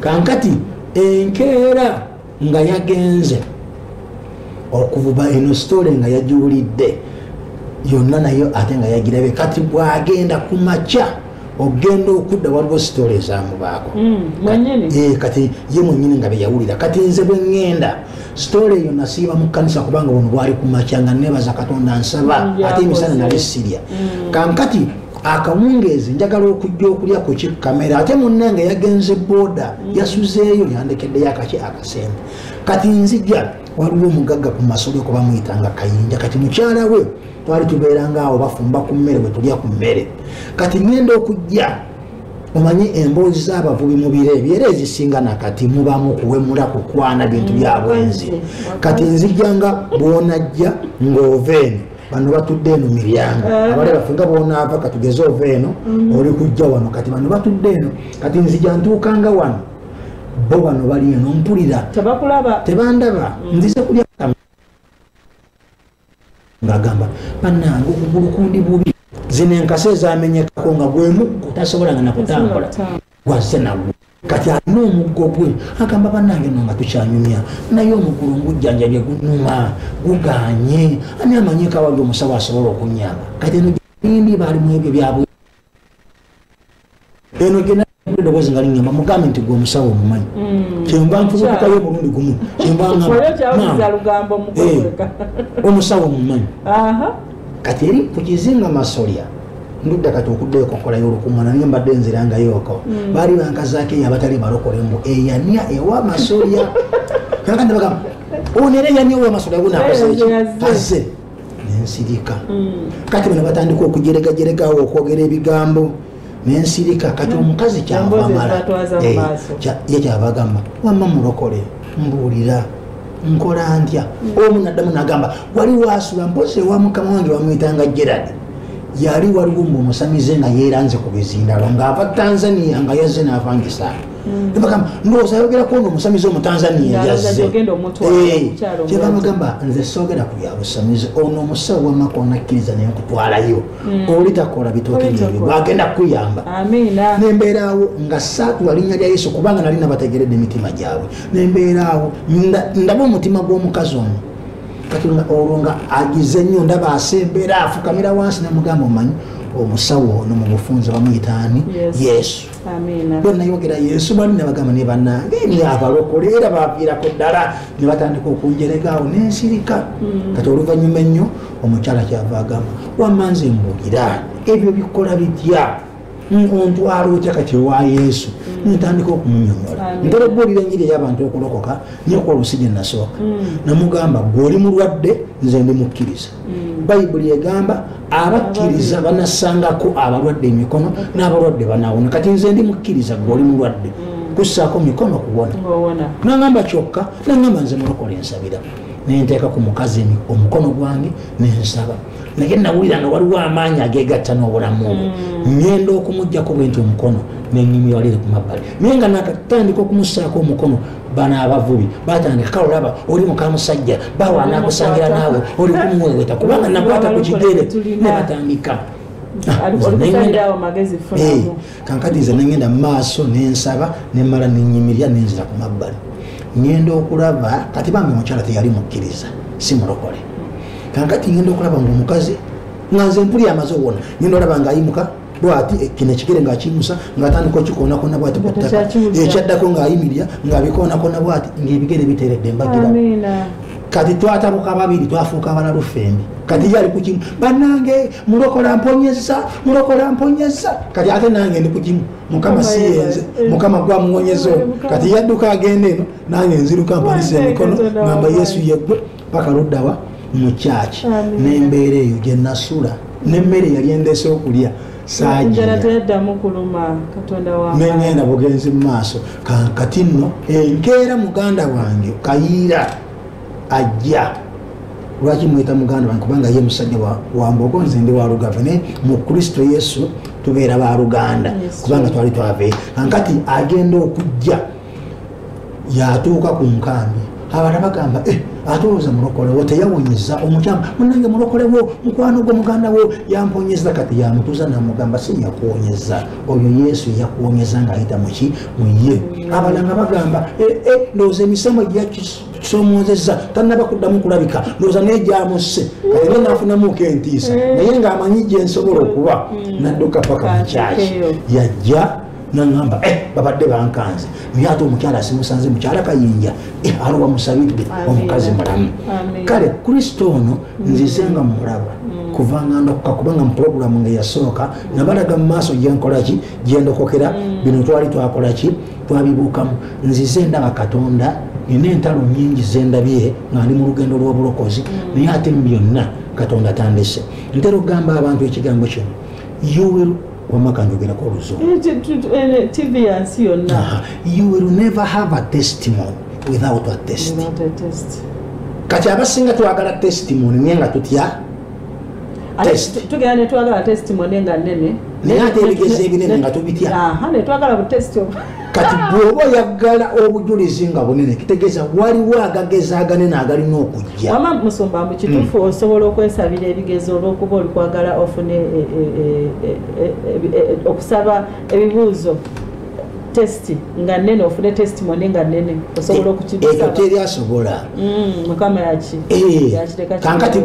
kankati enkeera nga yagenze okuvuba eno story nga yagiwulidde yonna nayo ate nga yagirabe kati bwagenda ku makya ogenda okudda waliwo story ezamubaako kati ye mwenyini nga beyawulira kati nze bwe ŋŋenda story eyo nasiiba mu kkanisa kubanga buno bwali ku makya nga nebaza Katonda nsaba ate emisana nali sirya kankati akawungeezi njagala okujja okulya ku kikamera ate munnange yagenze booda yasuzeeyo yandekeddeyo akasente kati nzija waliwo omugagga ku masolo ko bamuyitanga Kayinja kati mukyala we twali tubeeranga awo bafumba ku mmere bwe tulya ku mmere kati ngenda okujja omanyi emboozi z'abavubi mu biro ebyo era ezisinga nakati mubamu kuwemula kukwana bintu bya bwenzi kati nzijjanga bw'onajja ng'oveeni bano batudde eno miryango abale baffe nga bonaava katugeze ova eno oli kujja wano kati bano batudde eno kati nzija ntuukanga wano bo wano bali eno mpulira tebandaba nzize kulya ngagamba bannange okugulu kundi bubi zino enkase ezamenyekako nga gwemuggo tasobolanga nakutambula gwazze nagwo kati alina omuggo gwe agamba bannange no nga tukyanyumya naye omugulu ngujjanjabye gunuma guganye ani amanyika wali omusawo asobola okunyamba kati eno gindi balimu ebyo byabwe eno eddoboozi nga liŋŋamba mugambe nti gwe omusawo omumanyi kyemba nfubutukayo omulundi gumu omusawo omumanyi kati eri ku kizinga masolya ndudda kati okuddeyo kokolayo olukuŋŋaana naye mbadde nzirangayoko baali bankazaako eyo abatali balokole mbu eyania ewa masolya kakati bagamba ono era eyania ewa masolya bunakozeaze nensirika kati bano batandika okujeregajeregawo okwogera ebigambo nensirika kati omukazi kyavamala ye kyavagamba wamma mulokole mbuulira nkola ntya omu naddamu nagamba wali wasula mpozi ewa mukama wange bamwitanga Gerard yali waliwo mbu omusamize nga yeeranze ku bizindalo ng'ava Tanzania nga yazze n'avangisa nebagamba ndowooza ayogerako ono omusamize omutanzania yazze kyebamugamba nze soogera ku bya busamize ono omusawo wamako nakkiriza naye nkutwalayo oli takola bitooke byebyo bwagenda kukuyamba nembeeraawo nga saatuwa linnya lya Yesu kubanga nali nabategeredde emitima gyabwe nembeeraawo ndaba omutima gw'omukazi ono kati olwo nga agize nnyo ndaba asembeera afukamira wansi namugamba omanyi omusawo ono mu bufunze bamuyitaani Yesu bonna yogera Yesu bali nabagamba ne bannange abalokole era baviirako ddala ne batandika okunjeregaawo nensirika kati oluvannyuma ennyo omukyala kyava agamba wamma nze mbuulira ebyo bikola bitya ontwala otya kati ewa Yesu ntandika okumunyonyola ntera okubuulira enjiri ey'abantu okulokoka nyoka olusi gye nasooka namugamba gw'oli mulwadde nze ndi mukkiriza bayibuli egamba abakkiriza banasangako abalwadde emikono n'abalwadde banaawona kati nze ndi mukkiriza gw'oli mulwadde kussaako mikono kuwona nangamba kyokka nangamba nze mulokole ensabira nenteeka ku mukazi omukono gwange nensaba naye nawulira nga waliwo amaanyi ageegatta n'obulamu obwo ngenda okumuggyako bwe nti omukono nenyumirwalire ku mabbali naye nga nakatandika okumussaako omukono bano abavubi batandika kale olaba oli mukamusajja bawa anaakusangira naawe oli kumuweweta kubanga nakwata ku kigere ne batandika kankati nze nengenda mu maaso nensaba nemala nenyimirya nenzira ku mabbali ngenda okulaba kati bambi omukyala teyali mukkiriza si mulokole kankati ngenda okulaba ngaomukazi nga nze mpuli amaze owona ngenda olaba ngaayimuka bwati kino ekigere ngaakiyimusa ngaatandika okikoonakona bwati ku ttaka ekyaddako ngaayimirya ngaabikoonakona bwati ngaebigere biteredde mbagira kati twatabuka babiri twafuuka abalalu fembi kati yali ku kimu bannange mulokola mponyeza kati ate nange ndi ku kimu mukama siyenze mukama gwamuwonyeza kati yadduka agenda eno nange nziruka mpanisa emikono ngamba Yesu yeggwe paka luddawa mu kyaki nembeera eyo gye nasula nemmere yali endeese okulya nengenda bugenzi mu maaso kati nno enkeera muganda wange kayiira ajja lwaki mwita muganda wange kubanga ye musajja wa mbogo nze ndi wa Lugave naye mu Kristo Yesu tubeera ba Luganda kubanga twali twave kankati agenda okujja yatuuka ku nkambi abala bagamba atooza mulokole wo teyawonyeza omukyama munange mulokole wo mukwano gwo muganda wo yamponyeza kati yamutuuza namugamba si yakuwonyeza oyo Yesu yakuwonyeza ng'ayita muki muye abalanga bagamba ndowooza emisamwa gyakisomozeza tanaba kuddamu kulabika ndowooza naye gyamusse kati ne naafunamuko entiisa naye ng'amanyi gye nsobola okuba nadduka paka mu kyaki yajja nangamba babadde bankanze naye ate omukyala simusanze mukyala kayinja aliwa musabidde omukazi mulamu kale Kristo ono nzizenga mumulaba kuvanga ndokoka kubanga mu puroguramu nga yasooka nabalaga mu maaso gyenkolaki gyendokokera bino twali twakolaki twabibuukamu nzize ndaba Katonda nina entalo nyingi zendabye nga ndi mu lugendo lw'obulokozi naye ate mu byonna Katonda tandise ntera okugamba abantu ekigambo kino you will never have a testimony without a test. Kati abasinga twagala testimony naye nga tutya test tugenda ne twagala testimony nga nnene naye ate ebigezo ebinene nga tubitya ne twagala butest kati bw'oba oyagala obujulizi nga bunene kitegeeza waliwo agageza aganene agalina okujja wama musumba mu kituufu osobola okwesabira ebigezo olw'okuba oli kwagala ofune okusaba ebibuuzo testi nga nnene ofune testimony nga nnene osobola okukibisaba ekyo teri asobola mukama kankati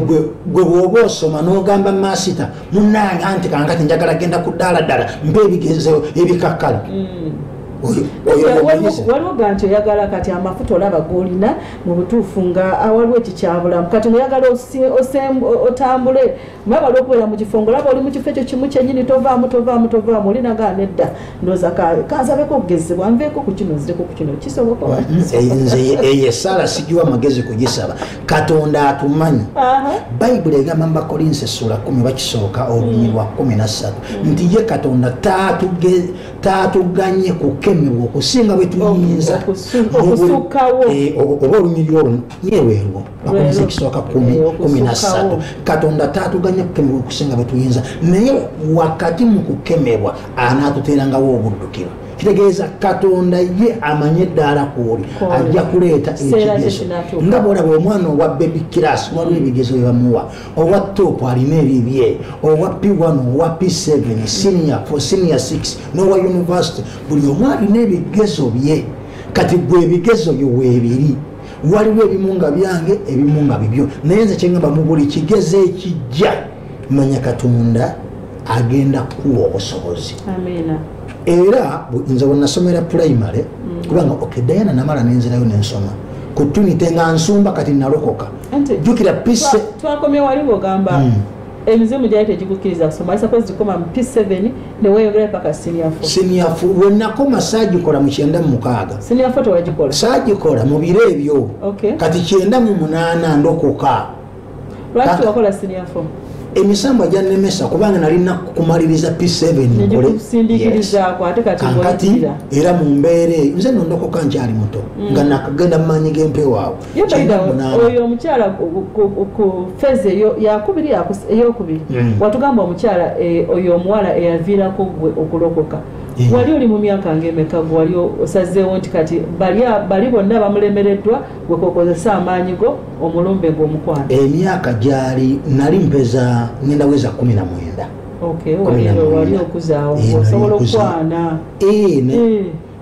gwe bw'oba osoma n'ogamba masita munnange anti kankati njagala genda ku ddala mpa ebigezo ebikakkala waliwo ga nti oyagala kati amafuta olaba golina mu butuufu nga waliwo ekikyabulamu kati ngaoyagala otambule maba olwokubeera mu kifo ngaolaba oli mu kifo ekyo kimu kyenyini tovaamu olinagaa nedda ndooza kansabeko okugezebwa nveeko ku kino nzireko ku kino kisoboka nze eyo esaala sigiwa magezi kugisaba katonda atumanyi bayibuli egamba mu Bakolinsi essula 10 bakisooka olunyi lwa 13 nti ye katonda taatuganye kukemebwa okusinga bwe tuyinza okusukkawo oba olunyiri olwo nyeweerwo Bakolinsi ekisooka 13 katonda taatuganye kukemebwa okusinga bwe tuyinza naye wakati mu kukemebwa anaatuteerangawo obuddukiro kitegeeza katonda ye amanye eddaala kwoli ajja kuleeta ekigezo nga bwolaba omwana owa baby class waliwo ebigezo bye bamuwa owa top alina ebibye owa P1 owa P7 senior 6 n'owa university buli omu alina ebigezo bye kati gwe ebigezo byo weebiri waliwo ebimu nga byange ebimu nga bibyo naye nze kyengamba mu buli kigezo ekijja manya katonda agenda kuwa obusobozi era nze bwe nasomera primary kubanga Diana namala nenzirayo nensoma ku Trinity nga nsumba kati nalokoka jukira pise twakomye waliwo gamba emizimu gyali tegikukkiriza kusoma suppose zikoma mu P7 neweyongera paka senior 4 wenakoma saagikola mu 96 senior 4 tewagikola saagikola mu biro ebyo kati 98 ndokoka lwaki wakola senior 4 emisambo gyannemesa kubanga nalina kumaliriza P7 kankati era mu mbeera nze nondokoka nkyali muto nga nakagenda mu maanyi g'empewo oyo omukyala ku feze yakubiri eyokubiri watugamba omukyala oyo omuwala eyaviirako gwe okulokoka wali oli mu myaka ng'emeka gwe wali osazeewo nti kati bali bonna bamulemereddwa gwe kokozesa amaanyi go omulumbe ng'omukwana emyaka gyali nali mpeza ngenda weza 19 wali okuzaawo osobola okwana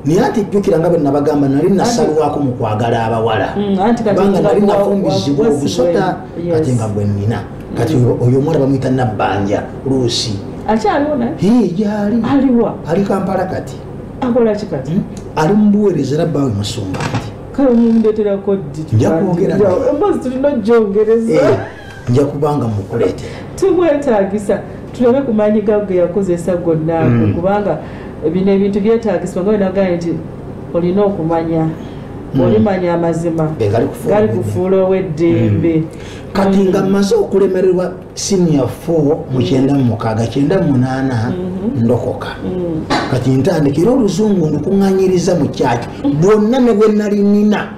naye ati jjukira nga bwe nabagamba nali nasalwako mu kwagala abawala kubanga nali nafumbizibwa obusota kati nga bwe nnina kati oyo omwala bamuyita Nabbanja Luusi akyaliwo naye gyali aliwa ali Kampala kati akola ki kati ali mu buweereza Rabbawe Musumba kati kale mumuleeterako ddi nja kwogera embazi tulina ogyongereza nja kubanga mukuleetera tumwetaagisa tuleme ku maanyi gago ge yakozesa gonna kubanga bino ebintu byetaagisibwa nga wenagaye nti olina okumanya olimanya amazima gali kufuula ow'eddembe kati nga mmaze okulemererwa senior 4 mu 96 ndokoka kati ntandikira oluzungu ndikuŋŋanyiriza mu kyaki bwonna ne bwe nali nina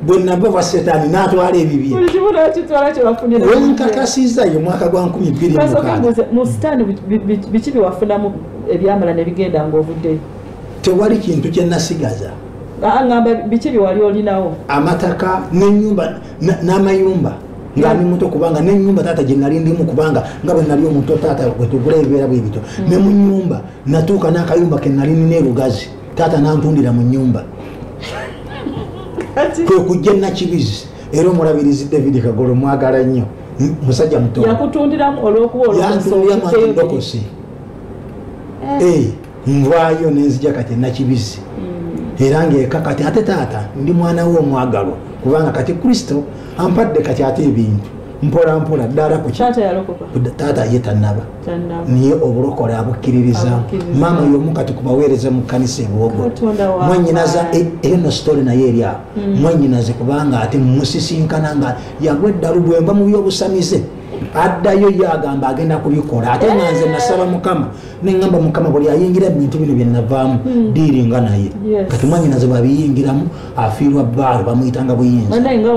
bwe nava bwa setaani n'atwala ebibye wenkakasiza ye mwaka gwa 2026 mu sitaani biki byewafunamu ebyamala ne bigenda ng'ovuddeyo tewali kintu kye nasigaza ngamba biki bye wali olinawo amataka n'ennyumba n'amayumba nga ndi muto kubanga n'ennyumba taata gye nali ndimu kubanga nga bwe nali omuto taata bwe tugula ebibeera bwe bito ne mu nnyumba natuuka n'akayumba ke nali nina erugazi taata n'antundira mu nnyumba kwe kujja Nakibizi era omulabirizi David Kagolo mwagala nnyo musajja muto yakutundiramu olw'okuba olwokusokosi nvaayo nenzija kati Nakibizi era ng'eka kati ate taata ndi mwana we omwagalwa kubanga kati Kristo ampadde kati ate ebintu mpola mpola ddala ku taata ye tannaba niye obulokole abukkiririza maama y'omu kati kubaweereza mu kkanisa ebwogo mwannyinaza eno story naye eri awo mwannyinaze kubanga ate musisinkana nga yagwa eddalu bwemba mu byobusamize addayo yagamba agenda kubikola ate nga nze nasaba Mukama neŋŋamba Mukama buli ayingira bintu bino bye navaamu diiringa naye kati mwannyinaze bwabiyingiramu afiirwa bbaalo bamuyitanga buyinza nga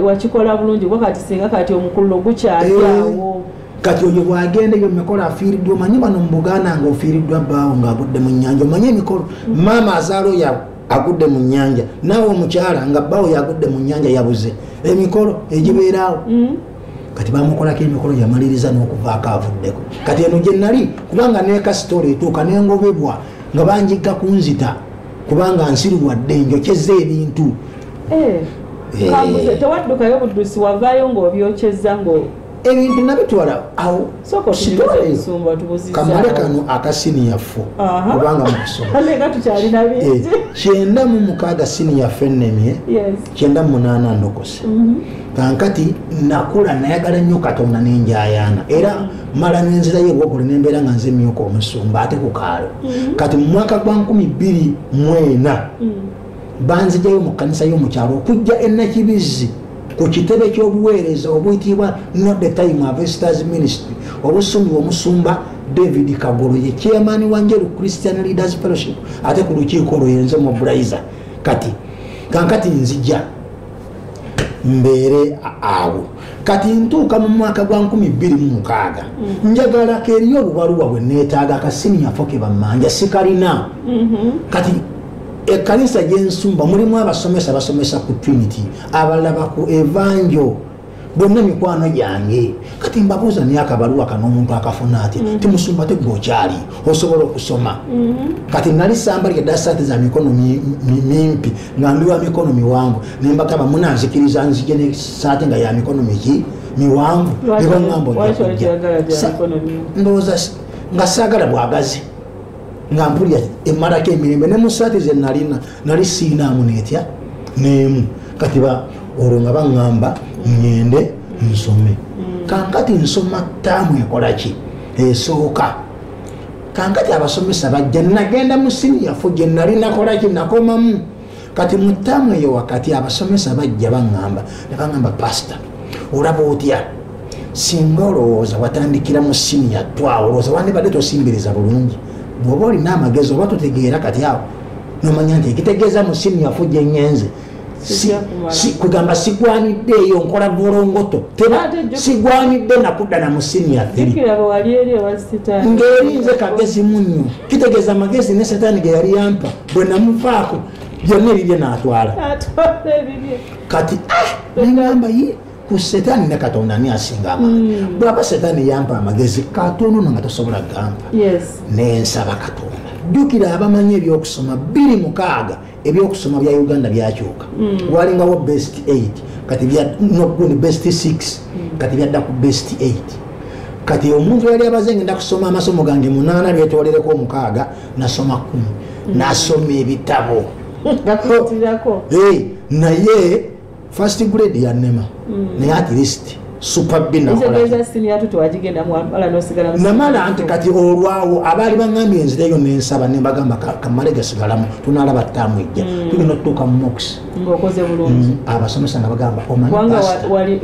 wakikola bulungi wakati singa kati omukululo gukyali awo kati oyo bwagenda eyo emikolo afiiriddwa omanyi bano mu Buganda nga ofiiriddwa bbaawo ng'agudde mu nnyanja omanyi emikolo maama azaalo agudde mu nnyanja naawe omukyala nga bbaawo yagudde mu nnyanja yabuze emikolo egibeeraawo kati bamukolako emikolo yamaliriza n'okuvaako avuddeko kati eno gye nali kubanga nekasitoola etuuka nengobebwa nga banjigga kunzita kubanga nsirwadde njokyeza ebintu tewaddukayo buddusi wavaayo ng'obyokyeza ebintu nabitwala awo kamale kano akasiniya fo kubanga mukusoma kyenda mu mukaaga siniya fo ennemye kyenda mu munaana ndokose kankati nakula nayagala nnyo Katonda n'enjayaana era mala nenzirayo egwogule nembeera nga nze myuka omusumba ate ku kaalo kati mu mwaka gwa 2004 banzijayo mu kkanisa y'omukyalo okujja ennakibizzi ku kitebe ky'obuweereza obuyitibwa Not the Time Harvesters Ministry obusumbibwa omusumba David Kagolo ye chairman wa Njeru Christian Leaders Fellowship ate ku lukiiko olwo yenze mu Bulaiza kati kankati nzija mbeere awo kati ntuuka mu mwaka gwa 2006 njagala keriyo olubaluwa bwe neetaaga akasiniya fo ke bammanja sikalina kati ekanisa gyensumba mulimu abasomesa basomesa ku Trinity abalaba ku Evanjo bonna mikwano gyange kati mbabuuza naye akabaluwa kano omuntu akafuna ati timusumba tegwokyali osobola okusoma kati nali samba lyedasaati za mikono mimpi nga ndi wa mikono miwanvu nembagamba munanzikiriza nzije nesaati nga ya mikono miwanvu nebaŋŋamba ojja ndowooza nga saagala bwagazi nga mpulira emalako emirembe ne mu saati ze nali siinaamu netya neemu kati olwo nga baŋŋamba ngende nsome kankati nsoma ttaamu ekola ki esooka kankati abasomesa bajja nagenda mu siniya fo gye nali nakola ki nakomamu kati mu ttaamu eyo wakati abasomesa bajja baŋŋamba ne baŋŋamba pasita olaba otya singa olowooza watandikira mu siniya twawo olowooza wandibadde tosimbiriza bulungi bw'oba olina amagezi oba totegeera kati awo nomanya nti ekitegeeza mu siniya fo gye ngenze kugamba sigwanidde eyo nkola volongoto sigwanidde nakudda na mu siniya 3 ng'erinze kagezi munnyo kitegeeza amagezi ne setaani ge yali yampa bwe namuvaako byonna ebibye n'atwala kati nengamba ku setaani ne Katonda ani asinga amaanyi bw'aba setaani yampa amagezi katono nga tosobola gamba nensaba Katonda jjukira abamanyi ebyokusoma 26 ebyokusoma bya Uganda byakyuka walingawo best 8 kati nogundi best 6 kati byadda ku best 8 kati omuntu yali abaze ngenda kusoma amasomo gange 8 byetolereko 6 nasoma 10 nasoma ebitabo naye first grade yanema naye at least super bina namala nti kati olwawo abaali baŋŋambye enzireyo nensaba nembagamba kamale gasigalamu tunalaba ttaamu ejja tulina otutuuka mu mox ng'okoze bulungi abasomesa nga bagamba kubanga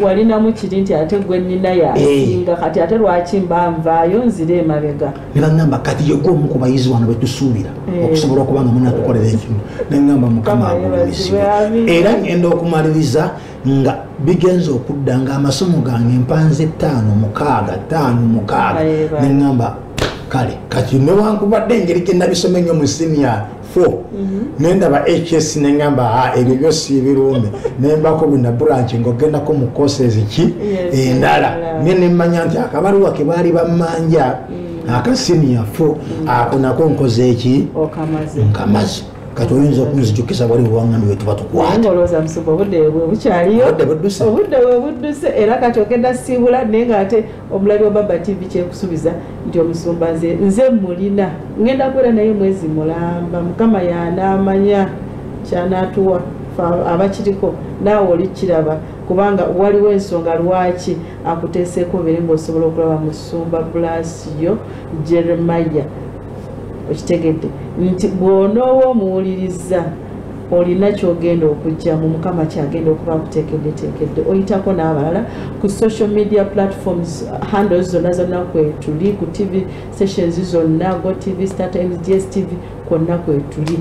walinamu kiri nti ate gwe nnina yasinga kati ate lwaki mbanvaayo nzire emabega ne baŋŋamba kati yegwe omu ku bayizi wano betusuubira okusobola okuba nga munatukolera ekimu neŋŋamba mukama agulumizibwa era ngenda okumaliriza nga bigenza okudda nga amasomo gange mpanze 5-6 neŋŋamba kale kati newankubadde engeri gye nabisoma ennyo mu siniya 4 nendaba HS neŋŋamba ebyo byosi birumbe nembako bina branch ng'ogendako mu courses ki endala ne nemmanya nti akabaluwa ke baali bammanja aka siniya 4 ako nako nkoze eki nkamazi kati oyinza okunzijukisa bwali buwaŋŋambi bwe tuba tukwata obudde bwe bukyaliyo obudde bwe budduse era kati ogenda siibula naye ng'ate omulabi wa Baba TV kyekusuubiza nti omusumba nze mulina ngenda kubeera naye mwezi mulamba Mukama y'anaamanya kyanaatuwa abakiriko naawe olikiraba kubanga waliwo ensonga lwaki akuteeseeko bere ng'osobola okulaba Musumba Blasio Jeremiah okitegedde nti bw'onooba omuwuliriza olina kyogenda okujja mu Mukama kyagenda okuba akuteekeddeteekedde oyitako n'abalala ku social media platforms handles zonna kwetuli ku TV sessions zonna Go TV, Star Times, DSTV kwonna kwetuli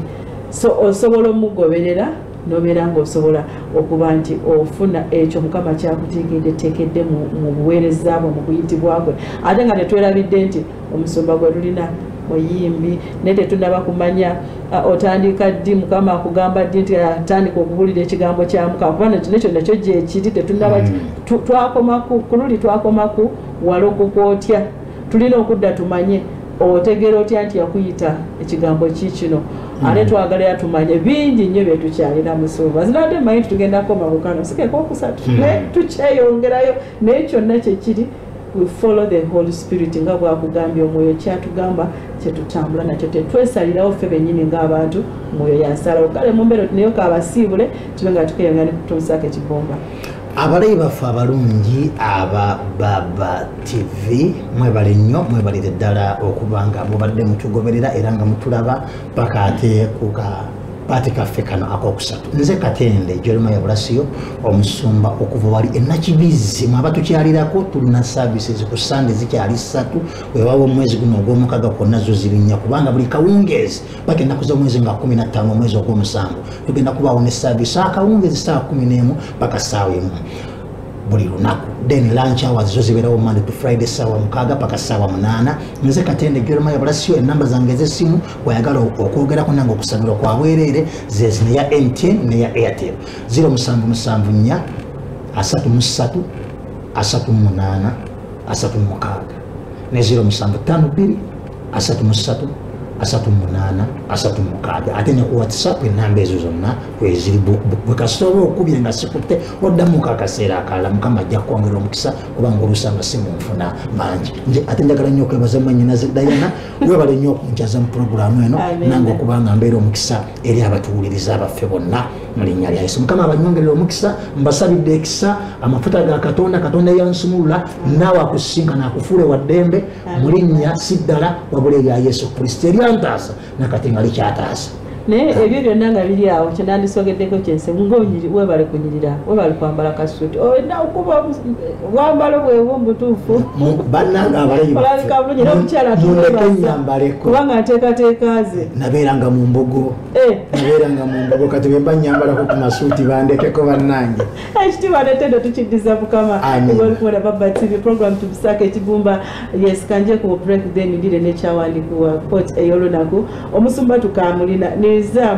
so osobola omugoberera nobeera ng'osobola okuba nti ofuna ekyo Mukama kyakuteekedde mu buweereza bwe mu kuyitibwa kwe ate nga tetwerabidde nti omusumba gwe tulina muyimbi naye tetunaba kumanya otandika ddi Mukama akugamba ddi nti atandika okubuulira ekigambo kya Mukama kubanga kino kyonna kyo gye kiri tetunaba ku luli twakoma ku walokokootya tulina okudda tumanye otegera otya nti yakuyita ekigambo kikino ate twagalera tumanye bingi nnyo bye tukyalira musumba zinadde manyi nti tugenda koma kukano sikeeko okusatu naye tukyeyongerayo naye kyonna kyekiri we follow the Holy Spirit nga bwakugambye omwoyo kyatugamba kyetutambula nakyo tetwesalirawo ffe bennyini ng'abantu mwoyo yasalawo kale mu mbeera nayo kaabasiibule tube nga tukeyongera ne kutuusaako ekibomba abalayi baffe abalungi aba Baba TV mwebale nnyo mwebalire ddala okuba nga mubadde mutugoberera era nga mutulaba paka ate kuka paati kaffe kano akokusatu nze Katende Jeremiah Burasio omusumba okuva wali enakibizi mwaba tukyalirako tulina services ku Sunday zikyali 3 wewawo omwezi guno ogw'omukaaga kwonna zo zirinnya kubanga buli kawungeezi bagenda kuza omwezi nga 15 omwezi ogw'omusanvu tugenda kubaawo ne service akawungeezi saa 11 paka saawa 1 buli lunaku then lunch hours zo zibeerawo Monday to Friday saawa 6 paka saawa 8 nze Katende Jeremiah Burasio enamba zange ez'essimu wayagala okwogerako nange okusabira kwa bwereere zezi neya MTN neya Airtel 0774 33 38 36 ne 0752 33 38 ate ne ku WhatsApp enamba ezo zonna weziri bwe kasobola okubira nga sikutte oddamu akaseera akalala Mukama ajja kwongera omukisa kubanga oluusi amasimu nfuna mangi nje ate njagala nnyo okwebaza mwannyinaze Diana webale nnyo okunjaza mu puroguramu eno nange okubanga mbeera omukisa eri abatuwuliriza abaffe bonna mu linnya lya Yesu Mukama abanyongerera omukisa mbasabidde ekisa amafuta ga Katonda yansumulula naawe akusinkana akufuule wa ddembe mu linnya si ddala wabula erya Yesu Kristo eryantaasa nakati nga likyataasa naye ebyo byonna nga biri awo kyenandisogeddeko kyense ng'onyiri webale kunyirira webale kwambala kasuti oyina okuba wambala bwewo mutuufu bannange abalayi baffe n'omukyala kubanga ateekateeka ze nabeeranga mu mbogo kati bwe mba nyambalako ku masuuti bandekeko bannange ekitiibwa netendo tukiddiza Mukama olikubola Baba TV program tubisaako ekibumba yes kanje ku break then ndire nekyawandikibwa pot ey'olunaku omusumba tukamulina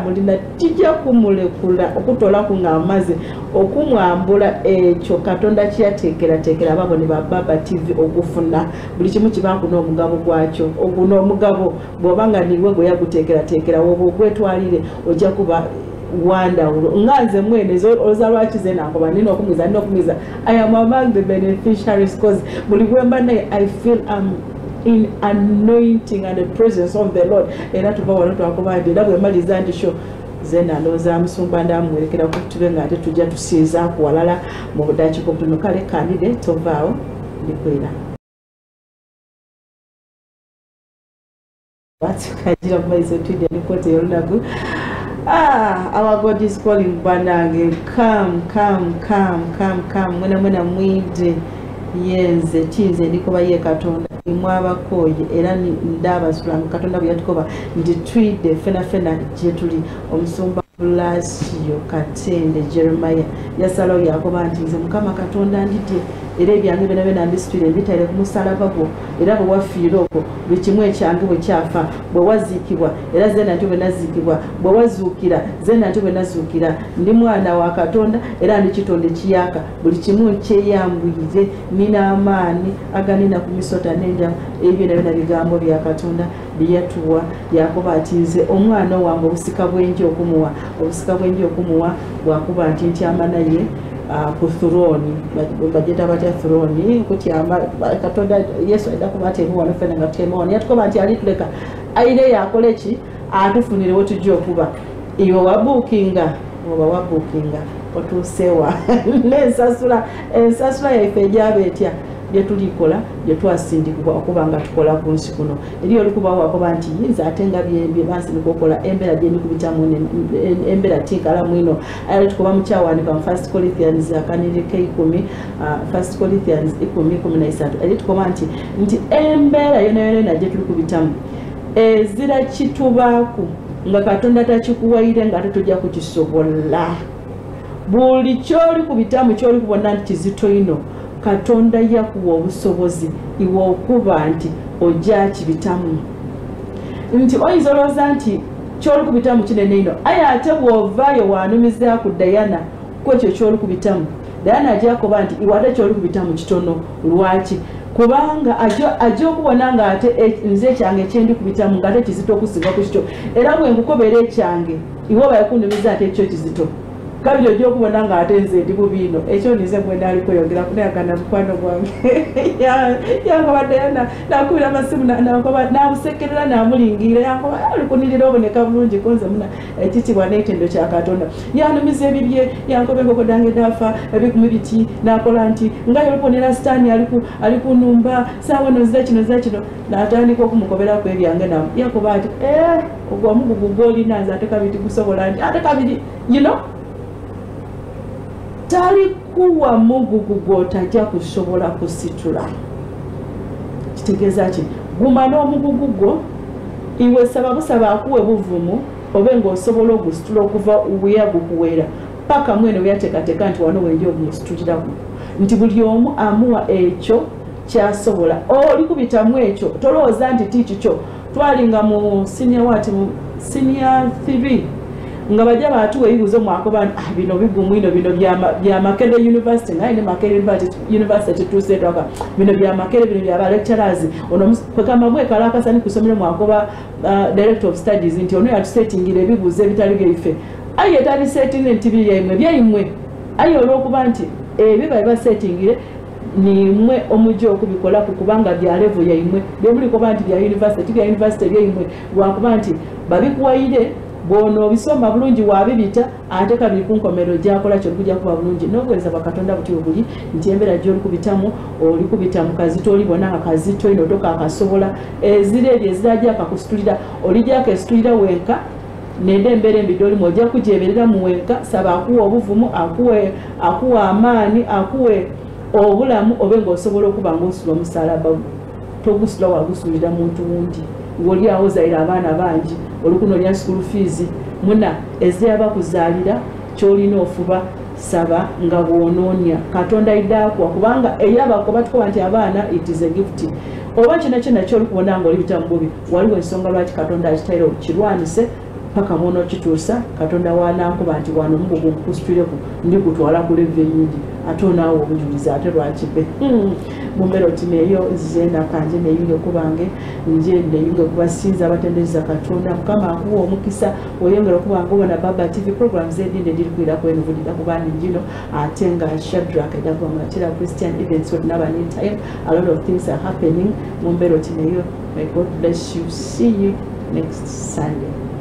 mulina kijja kumulekula okutola ku ng'amaze okumwambula ekyo Katonda kyateekerateekera ababone ba Baba TV okufuna buli kimu kibaku n'omugabo gwakyo oguna omugabo bw'obanga niwe gwe yaguteekerateekera woba ogwetwalire ojja kuba wandawulo nganze mwene oza lwaki ze nakoba nina okumiza I am among the beneficiaries because buli gwemba naye I feel in anointing and the presence of the Lord era tuba wano twakobadde era bwe maliza nti sho zena ndowooza musumba ndamwerekera ku tube nga ate tujja tusiiza ku walala mu budakiiko butono kale kandide tovaawo ndikwera batukajira mu maiso tudde nikota ey'olunaku our God is calling banange come mwena mwide yenze tinze ndikoba ye Katonda imwabakoye era ndabasula Katonda bwe yatukoba ndi twide fena gye tuli omusumba Burasio Katende Jeremiah yasalawo yakoba nti nze Mukama Katonda ndite era ebyange byonna mbisitwire mbitaire ku musalaba gwo era bwe wafiira okwo buli kimu ekyange bwe kyafa bwe waziikibwa era zena nti bwe naziikibwa bwe wazuukira zena nti bwe nazuukira ndi mwana wa Katonda era ndi kitonde kiyaka buli kimu kyeyambwire nina amaani aganina ku misota n'enjamu ebyo byonna bigambo bya Katonda bye yatuwa yakoba ati nze omwana wange obusika bwenje okumuwa bwakuba nti ntyama naye ku throne bajeta batya throne kutyama Katonda Yesu aida kubateeka wano fena nga tuteemawo yatukoba nti alituleka aine yakola ki atufunire wetujja okuba iwe wabuukinga otuusewa ensasula yaife ejaba etya byetulikola byetwasindikibwa okuba nga tukola ku nsi kuno eri olikubawo wakoba nti yinza ate nga byembye bansindika okukola embeera gyendikubitamu embeera tinkalamu ino era tukuba mukyawandika mu 1 Corinthians akaniriko 10 1 Corinthians 10:13 eri tukoba nti embeera yona gye tuli kubitamu ezira kitubaaku nga Katonda takikuwaire nga ate tojja kukisobola. Buli kyoli kubitamu kyoli kubona nti kizito ino Katonda yakuwa obusobozi iwe okuba nti ojja kibitamu. Nti oyinza olowooza nti kyoli kubitamu kinene ino aye ate bw'ovaayo wanumiza ku Diana kwekyo kyoli kubitamu Diana ajja kuba nti iwe ate kyoli kubitamu kitono. Lwaki? Kubanga ajja okubona nga ate nze ekyange ekyendi kubitamu nga ate kizito okusinga ku kikyo. Era bwe nkukobera ekyange iwe bayakunumiza ate ekyo kizito. Kabiri ojja okubona nga ate nze ndi bubino. Ekyo nize bwe ndaali kweyogera kunayagana mukwano gwange. Yangoba Diana nakubira amasimu namusekerera namulingira yangoba ali kunirira oboneka bulungi kunze muna ekitibwa n'ekitendo kya Katonda. Yanumiza ebibye yangoba engoko dange dafa ebikumi biti nakola nti nga yoliponera sitaani ali kunumba saawa nozira kino n'atandika okumukobera ku ebyange namu yakuba ati ogwo omugugu gw'olina nze ate kabiri gusobola nti ate kabiri tali kuwa mugugu gwotajja kusobola kusitula. Kitegeeza ki? Guma n'omugugu gwo iwe saba akuwe buvumu obe ng'osobola ogusitula okuva weyagukuweera paka mwene weyateekateeka nti wano wenja ogumusituliraku. Nti buli omu amuwa ekyo kyasobola. Oli kubitamu ekyo tolowooza nti tikikyo. Twalinga mu senior 3 nga bajja batuwa ebibuuzo mwakoba bino bigumu ino bino bya Makerere University ngaine Makerere University tuseetwaka bino bya Makerere bino bya lecturers ono kwekama mwe kalakasani kusomera mwakoba Director of Studies nti ono yatusetingira ebibuuzo ebitali byaife aye tali setting nti byaimwe aye olwokuba nti biba settingire ni mwe omujja okubikola kubanga bya level yaimwe byemuli kuba nti bya university byaimwe lwakuba nti babikuwaire bono bisoma bulungi wabibita ate kabiri kunkomero gyakola kyo kujja kuba bulungi n'obuweereza bwa Katonda buti obuli nti embera gy'oli kubitamu kazito oli bona nga kazito ino toka akasobola ezire ebyo ezirajja akakusitulira olijja akesitulira wenka nende embera embidde olimu ojja kujeberera mu wenka saba akuwe obuvumu akuwe amaani akuwe obulamu obe ng'osobola okuba ng'osula omusalaba togusula wagusulira muntu wundi woli awo zaira abaana bangi olukunonya school fees muna eziyaba kuzaalira kyolina ofuba saba nga bwononya Katonda idakwa kubanga eyaba kubatukoba nti abaana it is a gift oba kino kyoli kubona nga oli bitamu bubi waliwo ensonga lwaki Katonda akitaire okirwanise paka mwono kituusa Katonda wanankuba nti wano mugugu nkusituleku ndi kutwala ku level nyingi ate onaawo obujulizi ate lwakibe mumbero ti neyo zena kanje neyinge kubange nje neyinge kubasinza abatendeza Katonda Mukama akuwa omukisa oyongera okubanga obona Baba TV programs edinde diri kwira kwenu vulira kubandi njino ate nga Shadrach edagwa Matira Christian events with never need time a lot of things are happening mumbero ti neyo may God bless you. See you next Sunday.